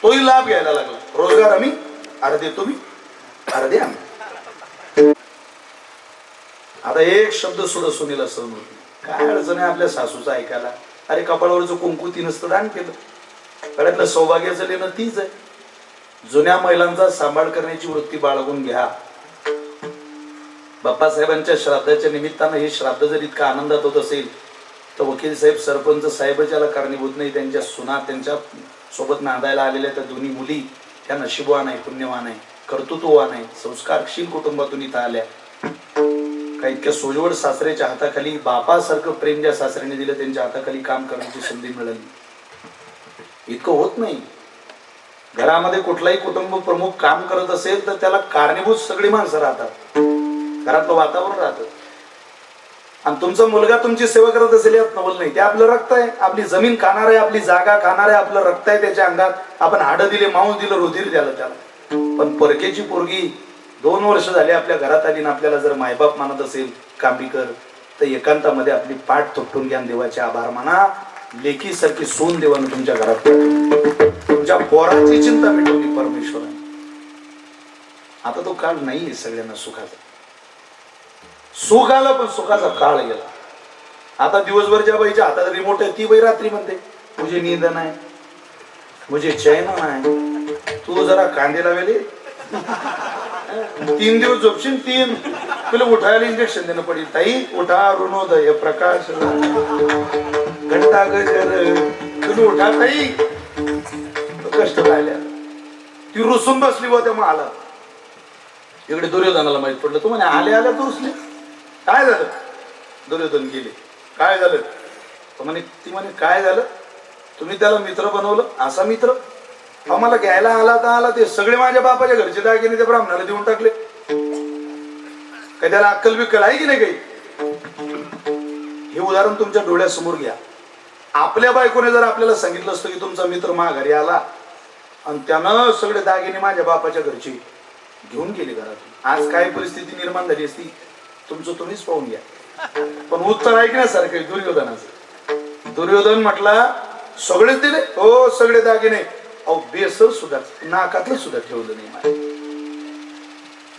तोही लाभ घ्यायला लागला. रोजगार आम्ही अर्धे तुम्ही अर्धे आम्ही. आता एक शब्द सुद्धा सुनीला सहन होत. काय अडचण आहे आपल्या सासूचं ऐकायला. अरे कपाळावरचं कुंकू ती नसतं दान केलं. गळ्यातलं सौभाग्याचं लेणं तीच आहे. जुन्या महिलांचा सांभाळ करण्याची वृत्ती बाळगून घ्या. बाप्पासाहेबांच्या श्राद्धाच्या निमित्तानं हे श्राद्ध जर इतका आनंदात होत असेल तर वकील साहेब सरपंच साहेब ज्याला कारणीभूत नाही. त्यांच्या सुना त्यांच्या सोबत नांदायला आलेल्या त्या दोन्ही मुली त्या नशीबवान आहे पुण्यवान आहे कर्तृत्ववान आहे संस्कारशील कुटुंबातून इथं आल्या. काही इतक्या सोजवळ सासऱ्याच्या हाताखाली बापासारखं प्रेम ज्या सासऱ्याने दिलं त्यांच्या हाताखाली काम करण्याची संधी मिळाली. इतकं होत नाही. घरामध्ये कुठलाही कुटुंब प्रमुख काम करत असेल तर त्याला कारणीभूत सगळी माणसं राहतात. घरातलं वातावरण राहतं. आणि तुमचा मुलगा तुमची सेवा करत असेल यात नवल नाही. ते आपलं रक्त आहे, आपली जमीन खाणार आहे, आपली जागा खाणार आहे, आपलं रक्त आहे त्याच्या अंगात. आपण हाडं दिले, मांस दिलं, रुधिर द्यालं त्याला. पण परकेची पोरगी 2 वर्ष झाली आपल्या घरात आली ना, आपल्याला जर मायबाप मानत असेल कांबीकर, तर एकांतामध्ये आपली पाठ थोपटून घ्या, देवाचे आभार माना. लेकीसारखी सोन देवानं तुमच्या घरात पाठवली, तुमच्या पोराची चिंता मिटवली परमेश्वराने. आता तो काळ नाहीये सगळ्यांना सुखाचा. सुख आलं पण सुखाचा काळ गेला. आता दिवसभर ज्या बाईच्या हातात रिमोट आहे ती बाई रात्री म्हणते मुझे नींद नाही, मुझे चैन नाही. तू जरा कांदे लावेले 3 दिवस झोपशील, 3 तुला उठायला इंजेक्शन देणं पडेल. ताई उठा, अरुणोदय प्रकाश घंटा गजर, तुम्ही उठा ताई. कष्ट राहिल्या, ती रुसून बसली व तेव्हा आला. इकडे दुर्योधनाला माहित पडलं. तू म्हणे आले आल्या तू रुसले, काय झालं? दुर्योधन गेले, काय झालं? ती म्हणे काय झालं, तुम्ही त्याला मित्र बनवलं. असा मित्र आम्हाला घ्यायला आला तर आला, ते सगळे माझ्या बापाच्या घरचे दागिने त्या ब्राह्मणाला देऊन टाकले. काय त्याला अक्कल बिक्कल आहे की नाही काही? हे उदाहरण तुमच्या डोळ्यासमोर घ्या. आपल्या बायकोने जर आपल्याला सांगितलं असतं की तुमचा मित्र माघारी आला आणि त्यानं सगळे दागिने माझ्या बापाच्या घरचे घेऊन गेले घरातून, आज काय परिस्थिती निर्माण झाली असती तुमचं तुम्हीच पाहून घ्या. पण उत्तर ऐकण्यासारखं दुर्योधनाचं. दुर्योधन म्हटला सगळेच दिले, हो सगळे दागिने. अहो बेसर सुद्धा, नाकातलं सुद्धा ठेवलं नाही माझ्या.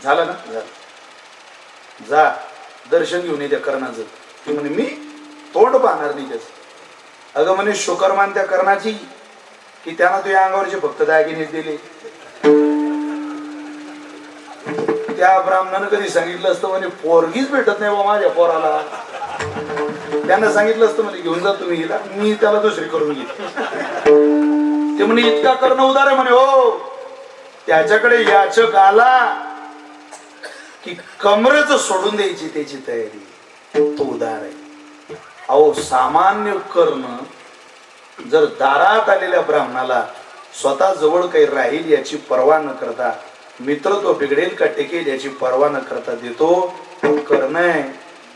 झालं ना, झालं. जा दर्शन घेऊन येत्या कर्णाचं. ती म्हणे मी तोंड पाहणार नाही त्याच. अगं म्हणे शुकरमान त्या कर्णाची की त्यानं तुझ्या अंगावरचे फक्त दागिने दिले. त्या ब्राह्मणानं कधी सांगितलं असतं म्हणे पोरगीच भेटत नाही बा माझ्या पोराला, त्यांना सांगितलं असतं म्हणे घेऊन जा तुम्ही हिला, मी त्याला दुसरी करून घेईन. ते म्हणे इतका करणं उदार आहे म्हणे. हो, त्याच्याकडे याचक आला की कमरेच सोडून द्यायची त्याची तयारी, तो उदार आहे. अहो सामान्य कर्ण जर दारात आलेल्या ब्राह्मणाला स्वतः जवळ काही राहील याची पर्वा न करता, मित्रत्व बिघडेल का टिकेल याची पर्वा न करता देतो, कर्ण आहे.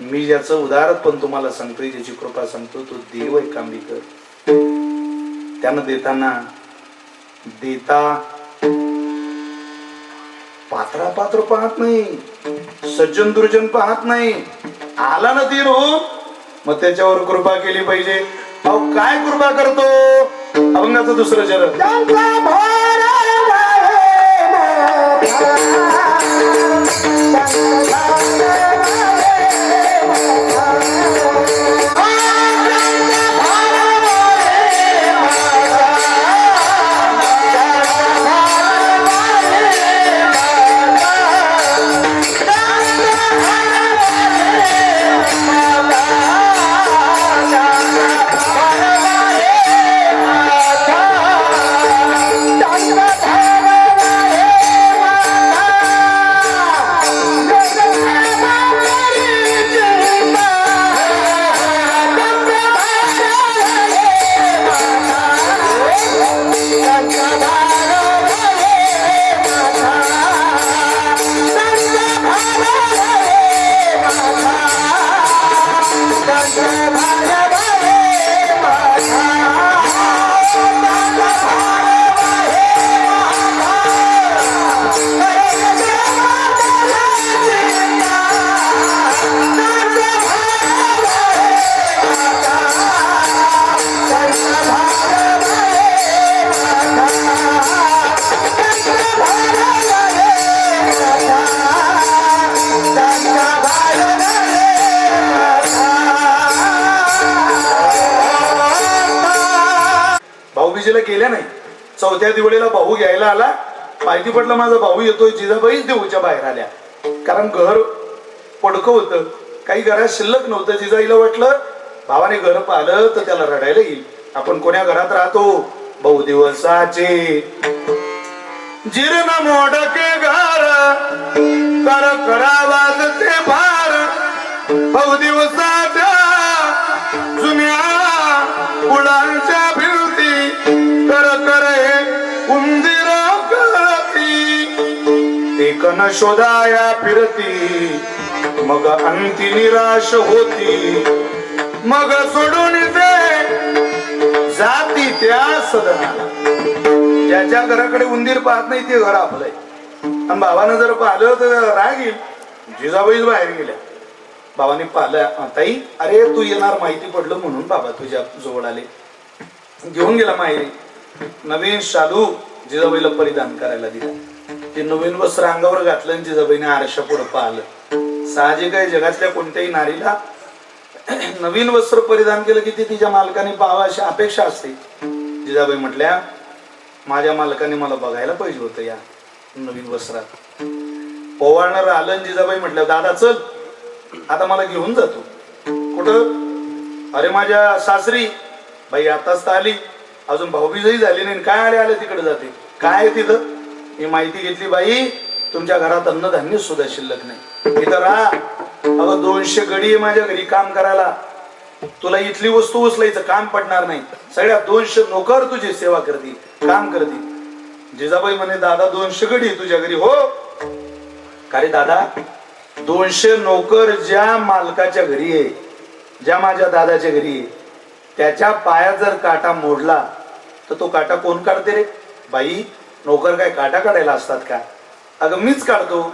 मी ज्याचं उदाहरण पण तुम्हाला सांगतोय, ज्याची कृपा सांगतो, तो देव आहे कांबीकर. त्यानं देताना पात्र पाहत नाही, सज्जन दुर्जन पाहत नाही. आला ना तीन हो, मग त्याच्यावर कृपा केली पाहिजे. अहो काय कृपा करतो, अभंगाचं दुसरं चरण. गेल्या नाही. चौथ्या दिवाळीला भाऊ घ्यायला आला, माहिती पडलं माझा भाऊ येतोय, जिजाबाईच देऊच्या बाहेर आल्या. कारण घर पडकं होतं, काही घरात शिल्लक नव्हतं. जिजाईला वाटलं भावाने घर पाहिलं तर त्याला रडायला येईल. आपण कोण्या घरात राहतो, बहु दिवसाचे जीर्ण मोडके घर कर करावाज ते भार, बहु दिवसाच्या जुन्या मुलांच्या भिवती कर करे उंदीर करती, ते कन शोधाया फिरती मग अंती निराश होती, मग सोडून ते जाती त्या सदनाला. ज्याच्या घराकडे उंदीर पाहत नाही ते घर आपलंय. आणि बाबानं जर पाहिलं तर राग येईल. जिजाबाईच बाहेर गेल्या. बाबांनी पाहिलं, ताई अरे तू येणार माहिती पडलं म्हणून बाबा तुझ्या जवळ आले. घेऊन गेला माहेरी. नवीन शालू जिजाबाईला परिधान करायला दिला. ते नवीन वस्त्र अंगावर घातलं आणि जिजाबाईने आरशा पुढे पाहिलं. साहजिक आहे, जगातल्या कोणत्याही नारीला नवीन वस्त्र परिधान केलं की ते तिच्या मालकाने पाहावं अशी अपेक्षा असते. जिजाबाई म्हटल्या, माझ्या मालकाने मला बघायला पाहिजे होतं या नवीन वस्त्रात. पोवाळणार आलं. जिजाबाई म्हटल्या, दादा चल आता मला घेऊन जातो. कुठं? अरे माझ्या सासरी. बाई आताच तर आली, अजून भाऊबीजही झाली नाही. काय आले तिकडे जाते? काय तिथं? मी माहिती घेतली, बाई तुमच्या घरात अन्नधान्य सुद्धा शिल्लक नाही. इथं राहा. अगं 200 गडी आहे माझ्या घरी काम करायला. तुला इथली वस्तू उचलायचं काम पडणार नाही. सगळ्या 200 नोकर तुझी सेवा करतील, काम करतील. जिजाबाई म्हणे, दादा 200 गडी आहे तुझ्या घरी? हो. का रे दादा? 200 नोकर ज्या मालकाच्या घरी आहे, ज्या माझ्या दादाच्या घरी आहे, त्याच्या पायात जर काटा मोडला तर तो काटा कोण काढते रे? बाई नोकर काय काटा काढायला असतात का? अगं मीच काढतो.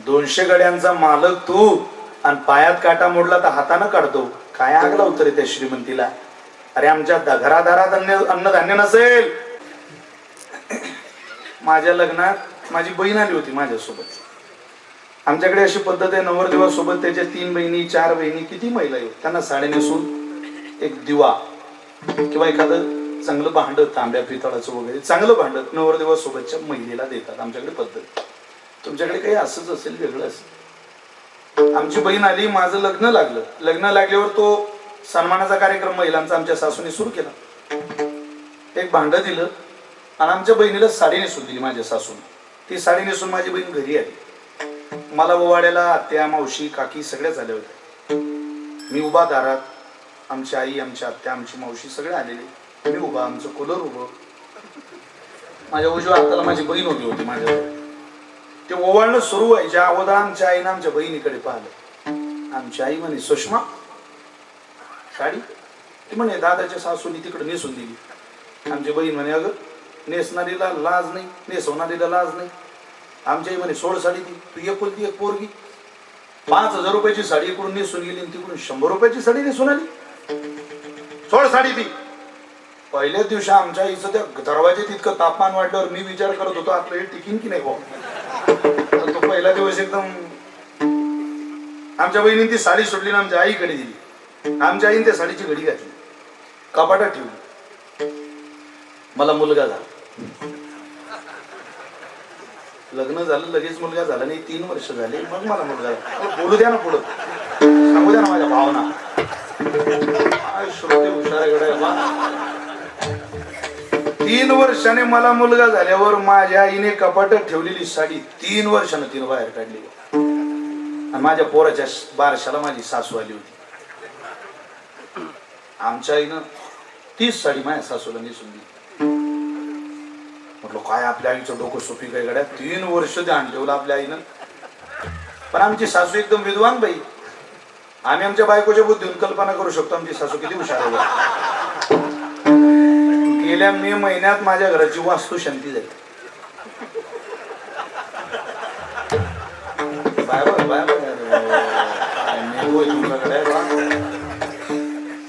200 गड्यांचा मालक तू आणि पायात काटा मोडला तर हाताने काढतो. काय आगला उतरे त्या श्रीमंतीला? अरे आमच्या घरादारात अन्नधान्य नसेल. माझ्या लग्नात माझी बहीण आली होती माझ्यासोबत. आमच्याकडे अशी पद्धत आहे, नवरदेवासोबत त्याच्या 3 बहिणी 4 बहिणी किती महिला आहेत, त्यांना साडी नेसून एक दिवा किंवा एखादं चांगलं भांड, तांब्या पितळाचं वगैरे चांगलं भांड नवरदेवासोबतच्या महिलेला देतात. आमच्याकडे पद्धत. तुमच्याकडे काही असंच असेल, वेगळं असेल. आमची बहीण आली, माझं लग्न लागलं. लग्न लागल्यावर तो सन्मानाचा कार्यक्रम महिलांचा आमच्या सासूने सुरू केला. एक भांड दिलं आणि आमच्या बहिणीला साडी नेसून दिली माझ्या सासूने. ती साडी नेसून माझी बहीण घरी आली. मला ओवाळ्याला आत्या, मावशी, काकी सगळ्या झाल्या होत्या. मी उभा दारात. आमची आई, आमची आत्या, आमची मावशी सगळे आलेले. मी उभा, आमचं कूलर उभं. माझ्या उजव्या हाताला माझी बहीण उभी होती माझ्याकडे. ते ओवाळणं सुरू व्हायच्या अगोदर आमच्या आईनं आमच्या बहिणीकडे पाहिलं. आमची आई म्हणे, सुषमा साडी? ती म्हणे, दादाच्या सासूनी तिकडे नेसून दिली. आमची बहीण म्हणे, अगं नेसणारीला लाज नाही, नेसवणारीला लाज नाही. आमच्या आई म्हणे, सोड साडी ती, तू एकुलती एक पोरगी. 5,000 रुपयाची साडी इकडून नेसून गेली आणि तिकडून 100 रुपयाची साडी नेसून आली. सोड साडी ती. पहिल्याच दिवशी आमच्या आईचं त्या दरवाजेत इतकं तापमान वाढल्यावर मी विचार करत होतो, आपलं हे टिकीन की नाही भाऊ. तो पहिला दिवस एकदम. आमच्या बहिणीने ती साडी सुटली ना आमच्या आईकडे दिली. आमच्या आईने त्या साडीची घडी घातली, कपाटात ठेवली. मला मुलगा झाला. लग्न झालं, लगेच मुलगा झाला नाही. 3 वर्ष झाले, मग मला मुलगा झाला. बोलू द्या ना, पुढं सांगू द्या ना माझ्या भावना. श्रोते हुशार बा. 3 वर्षाने मला मुलगा झाल्यावर माझ्या आईने कपाटात ठेवलेली साडी 3 वर्षानं तिनं बाहेर काढली. आणि माझ्या पोराच्या बारशाला माझी सासू आली होती. आमच्या आईनं तीच साडी माझ्या सासूला नेसून दिली. म्हटलं काय आपल्या आईचं डोकं सोपी काय गड्या, 3 वर्ष ध्यान ठेवलं आपल्या आईनं. पण आमची सासू एकदम विद्वान बाई. आम्ही आमच्या बायकोच्या बुद्धीतून कल्पना करू शकतो आमची सासू किती हुशार आहे. गेल्या मे महिन्यात माझ्या घराची वास्तू शांती झाली.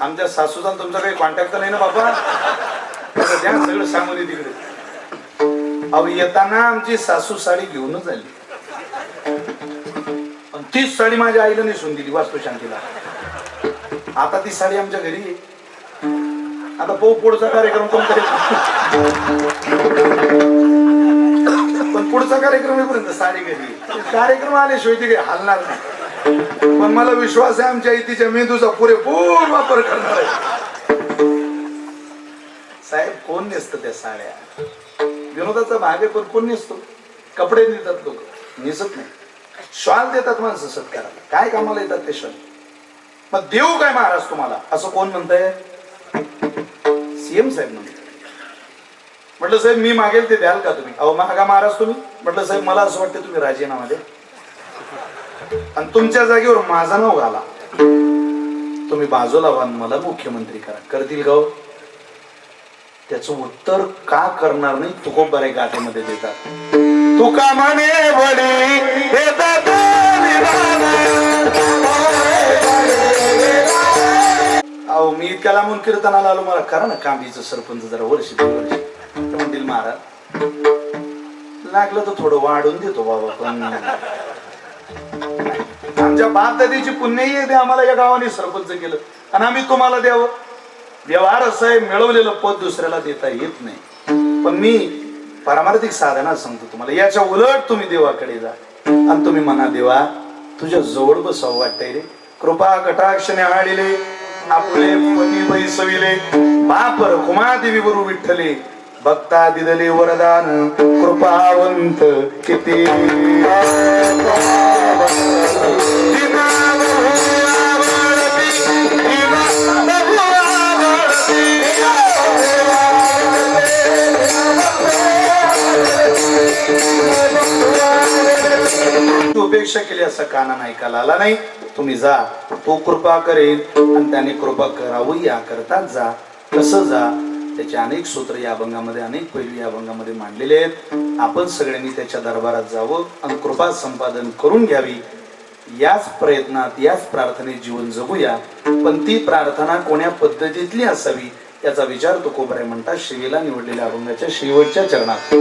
आमच्या सासूचा तुमचा काही कॉन्टॅक्ट नाही ना बाबा, द्या सगळं सांगून तिकडे. अहो येताना आमची सासू साडी घेऊनच आली. तीच साडी माझ्या आईला नेसून दिली वास्तू शांतीला. आता ती साडी आमच्या घरी आहे. आता पुढचा कार्यक्रम कोण करेल? पण पुढचा कार्यक्रम येईपर्यंत साडी घरी. कार्यक्रम आल्याशिवाय ती काही हलणार नाही. पण मला विश्वास आहे आमच्या आई तिच्या मेंदूचा पुरेपूर वापर करणार आहे. साहेब कोण नेसतं त्या साड्या? विनोदाचा भाग आहे, पण कोण नेसतो? कपडे नेतात लोक, नेसत नाही. श्वाल देतात माणसं सत्काराला. काय कामाला येतात ते श्वाल? मग देऊ काय महाराज तुम्हाला असं कोण म्हणतंय? सीएम साहेब म्हणते. म्हटलं साहेब मी मागेल ते द्याल का तुम्ही? अहो मागा महाराज तुम्ही. म्हटलं साहेब मला असं वाटतं तुम्ही राजीनामा द्या. आणि तुमच्या जागेवर माझा नाव घाला, तुम्ही बाजूला व्हा, मला मुख्यमंत्री करा. करतील गाव? त्याचं उत्तर का करणार नाही तुकोबारे गाठीमध्ये देतात. तुका म्हणे बडी अहो मी इतक्या लांबून कीर्तनाला आलो, मला करा ना कांबीचं सरपंच जरा वर्ष ते म्हणतील महाराज लागलं तर थोडं वाढून देतो बाबा, पण आमच्या बाप दादीची पुण्यही आहे, आम्हाला या गावाने सरपंच केलं आणि आम्ही तुम्हाला द्यावं. व्यवहार असं आहे, मिळवलेलं पद दुसऱ्याला देता येत नाही. पण मी पारमार्थिक साधना सांगतो तुम्हाला, याच्या उलट तुम्ही देवाकडे जा आणि तुम्ही म्हणा देवा तुझ्या जवळ बसावं वाटतंय रे, कृपा कटाक्षने आळिले आपुले पती बैसविले बाप रखुमा देवी गुरु विठ्ठले भक्ता दिदले वरदान कृपावंत किती. उपेक्षा केली असं काना ऐकायला आला नाही. तुम्ही जा, तो कृपा करेल आणि त्याने कृपा करावं याकरता जा. कसं जा, त्याचे अनेक सूत्र या अभंगामध्ये, अनेक पैलू या अभंगामध्ये मांडलेले आहेत. आपण सगळ्यांनी त्याच्या दरबारात जावं आणि कृपा संपादन करून घ्यावी. याच प्रयत्नात, याच प्रार्थनेत जीवन जगूया. पण ती प्रार्थना कोण्या पद्धतीतली असावी याचा विचार तुकोबारे म्हणतात शिवेला निवडलेल्या अभंगाच्या शेवटच्या चरणात.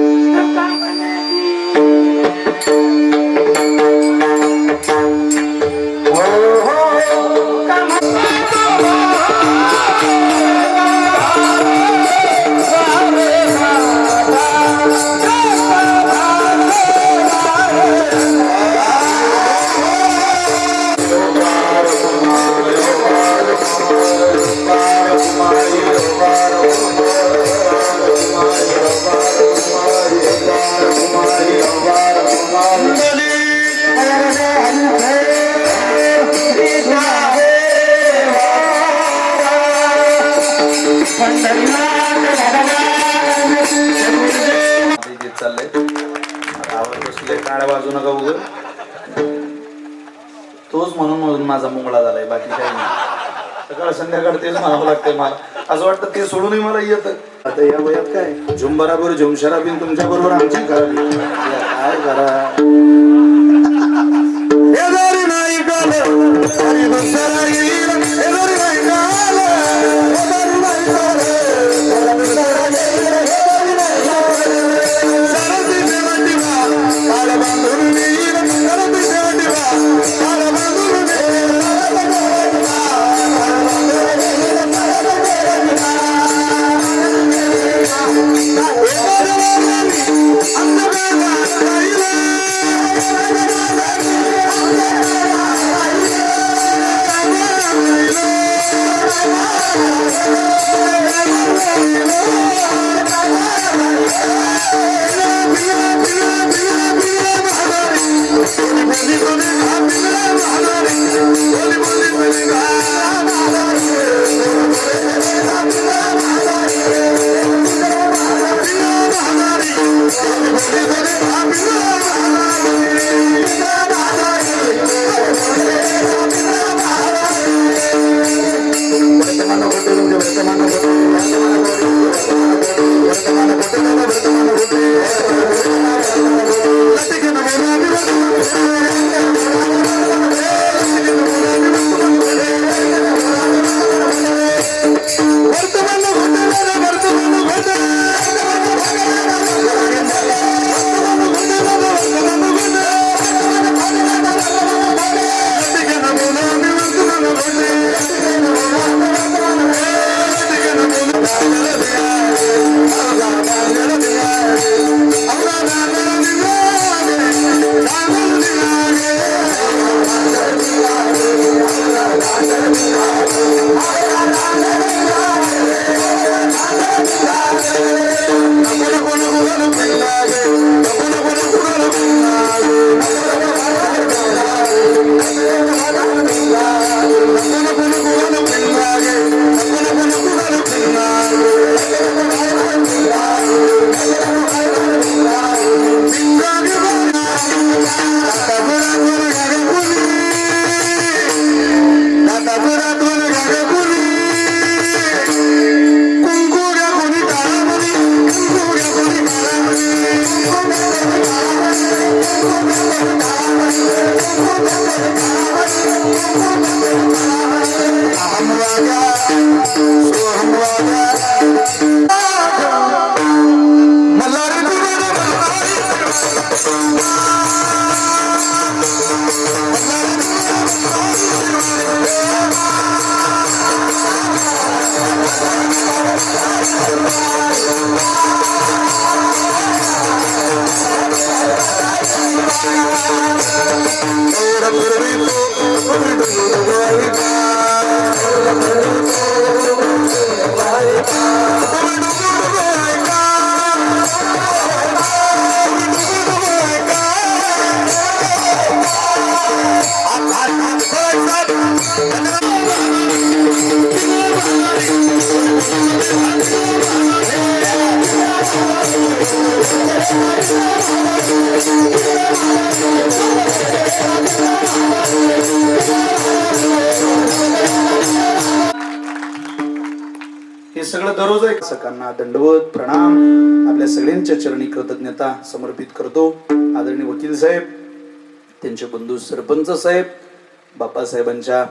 तोच म्हणून माझा मुंगळा झालाय, बाकी काही नाही. सकाळ संध्याकाळ तेच म्हणावं लागतंय मला. असं वाटतं ते सोडूनही मला येत. आता या वयात काय झुम बराबर झुम शराबीन तुमच्या बरोबर आमची करावी, काय करा. हे सगळं दररोज आहे. सकाळना दंडवत प्रणाम आपल्या सगळ्यांच्या चरणी कृतज्ञता समर्पित करतो. आदरणीय वकील साहेब, त्यांचे बंधू सरपंच साहेब, बाप्पासाहेबांच्या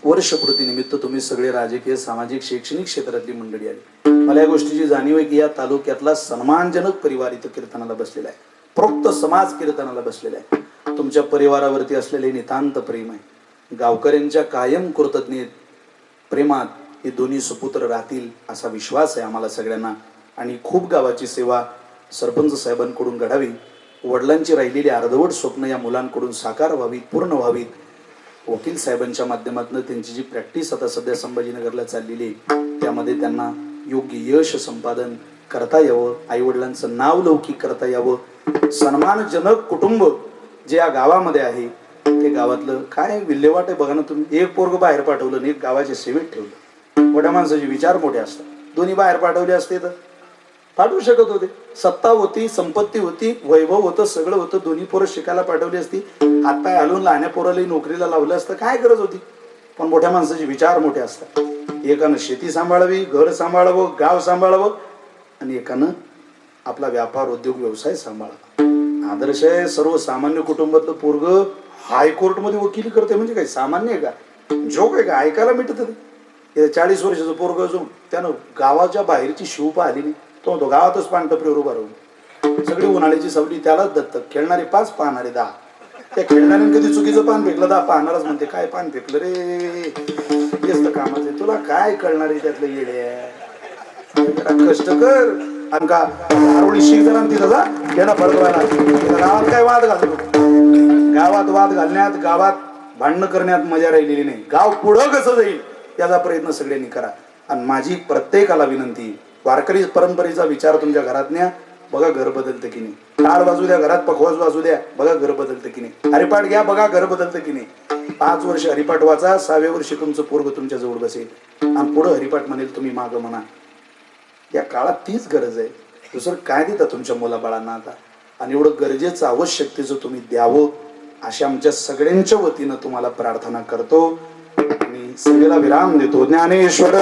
वर्षपूर्ती निमित्त तुम्ही सगळे राजकीय सामाजिक शैक्षणिक क्षेत्रातली मंडळी आली. मला या गोष्टीची जाणीव आहे की या तालुक्यातला सन्मानजनक परिवार इथं कीर्तनाला बसलेला आहे. प्रोक्त समाज कीर्तनाला बसलेला आहे. तुमच्या परिवारावरती असलेले नितांत प्रेम आहे. गावकऱ्यांच्या कायम कृतज्ञतेत प्रेमात हे दोन्ही सुपुत्र राहतील असा विश्वास आहे आम्हाला सगळ्यांना. आणि खूप गावाची सेवा सरपंच साहेबांकडून घडावी, वडिलांची राहिलेली अर्धवट स्वप्न या मुलांकडून साकार व्हावीत, पूर्ण व्हावीत. वकील साहेबांच्या माध्यमातून त्यांची जी प्रॅक्टिस आता सध्या संभाजीनगरला चाललेली आहे त्यामध्ये त्यांना योग्य यश संपादन करता यावं, आई वडिलांचं नाव लौकिक करता यावं. सन्मानजनक कुटुंब जे या गावामध्ये आहे ते गावातलं काय विल्हेवाट आहे बघा ना तुम्ही. एक पोरग बाहेर पाठवलं आणि एक गावाच्या सेवेत ठेवलं. मोठ्या माणसाचे विचार मोठे असतात. दोन्ही बाहेर पाठवले असते तर पाठवू शकत होते. सत्ता होती, संपत्ती होती, वैभव होतं, सगळं होतं. दोन्ही पोरं शिकायला पाठवली असती. हातपाय हलवून लहान्या पोरालाही नोकरीला लावलं असतं. काय गरज होती. पण मोठ्या माणसाचे विचार मोठे असतात. एकानं शेती सांभाळावी, घर सांभाळावं, गाव सांभाळावं, आणि एकानं आपला व्यापार उद्योग व्यवसाय सांभाळावा. आदर्श आहे. सर्वसामान्य कुटुंबातलं पोरग हायकोर्टमध्ये वकिली करते म्हणजे काही सामान्य आहे का? जोक आहे का? ऐकायला मिळत ते. 40 वर्षाचं पोरग जो त्यानं गावाच्या बाहेरची शिव पाहिली नाही. तो म्हणतो गावातच पानटपरीवर उभा राहून सगळी उन्हाळ्याची सवली त्यालाच दत्तक. खेळणारे 5, पाहणारे 10. त्या खेळणाऱ्याने कधी चुकीचं पान फेकलं 10 पाहणारच म्हणते काय पान फेकलं रे, हेच तर कामाचं आहे. तुला काय कळणार आहे त्यातलं येड्या. कष्ट कर. आणि का आरोळी शिक जरा तिथं जा घेणं फरकवायला. गावात काय वाद घालतो. गावात वाद घालण्यात, गावात भांडणं करण्यात मजा राहिलेली नाही. गाव पुढं कसं जाईल याचा प्रयत्न सगळ्यांनी करा. आणि माझी प्रत्येकाला विनंती, वारकरी परंपरेचा विचार तुमच्या घरात न्या. बघा घर बदलतं की नाही. टाळ वाजू द्या, घरात पखवाज वाजू द्या, बघा घर बदलतं की नाही. हरिपाठ घ्या, बघा घर बदलतं की नाही. 5 वर्ष हरिपाठ वाचा, 6व्या वर्षी तुमचं पोरग तुमच्या जवळ बसेल आणि पुढं हरिपाठ म्हणेल तुम्ही मागं म्हणा. या काळात तीच गरज आहे. दुसरं काय देता तुमच्या मुलाबाळांना आता. आणि एवढं गरजेचं आवश्यकतेचं तुम्ही द्यावं अशा आमच्या सगळ्यांच्या वतीनं तुम्हाला प्रार्थना करतो आणि सगळ्याला विराम देतो. ज्ञानेश्वर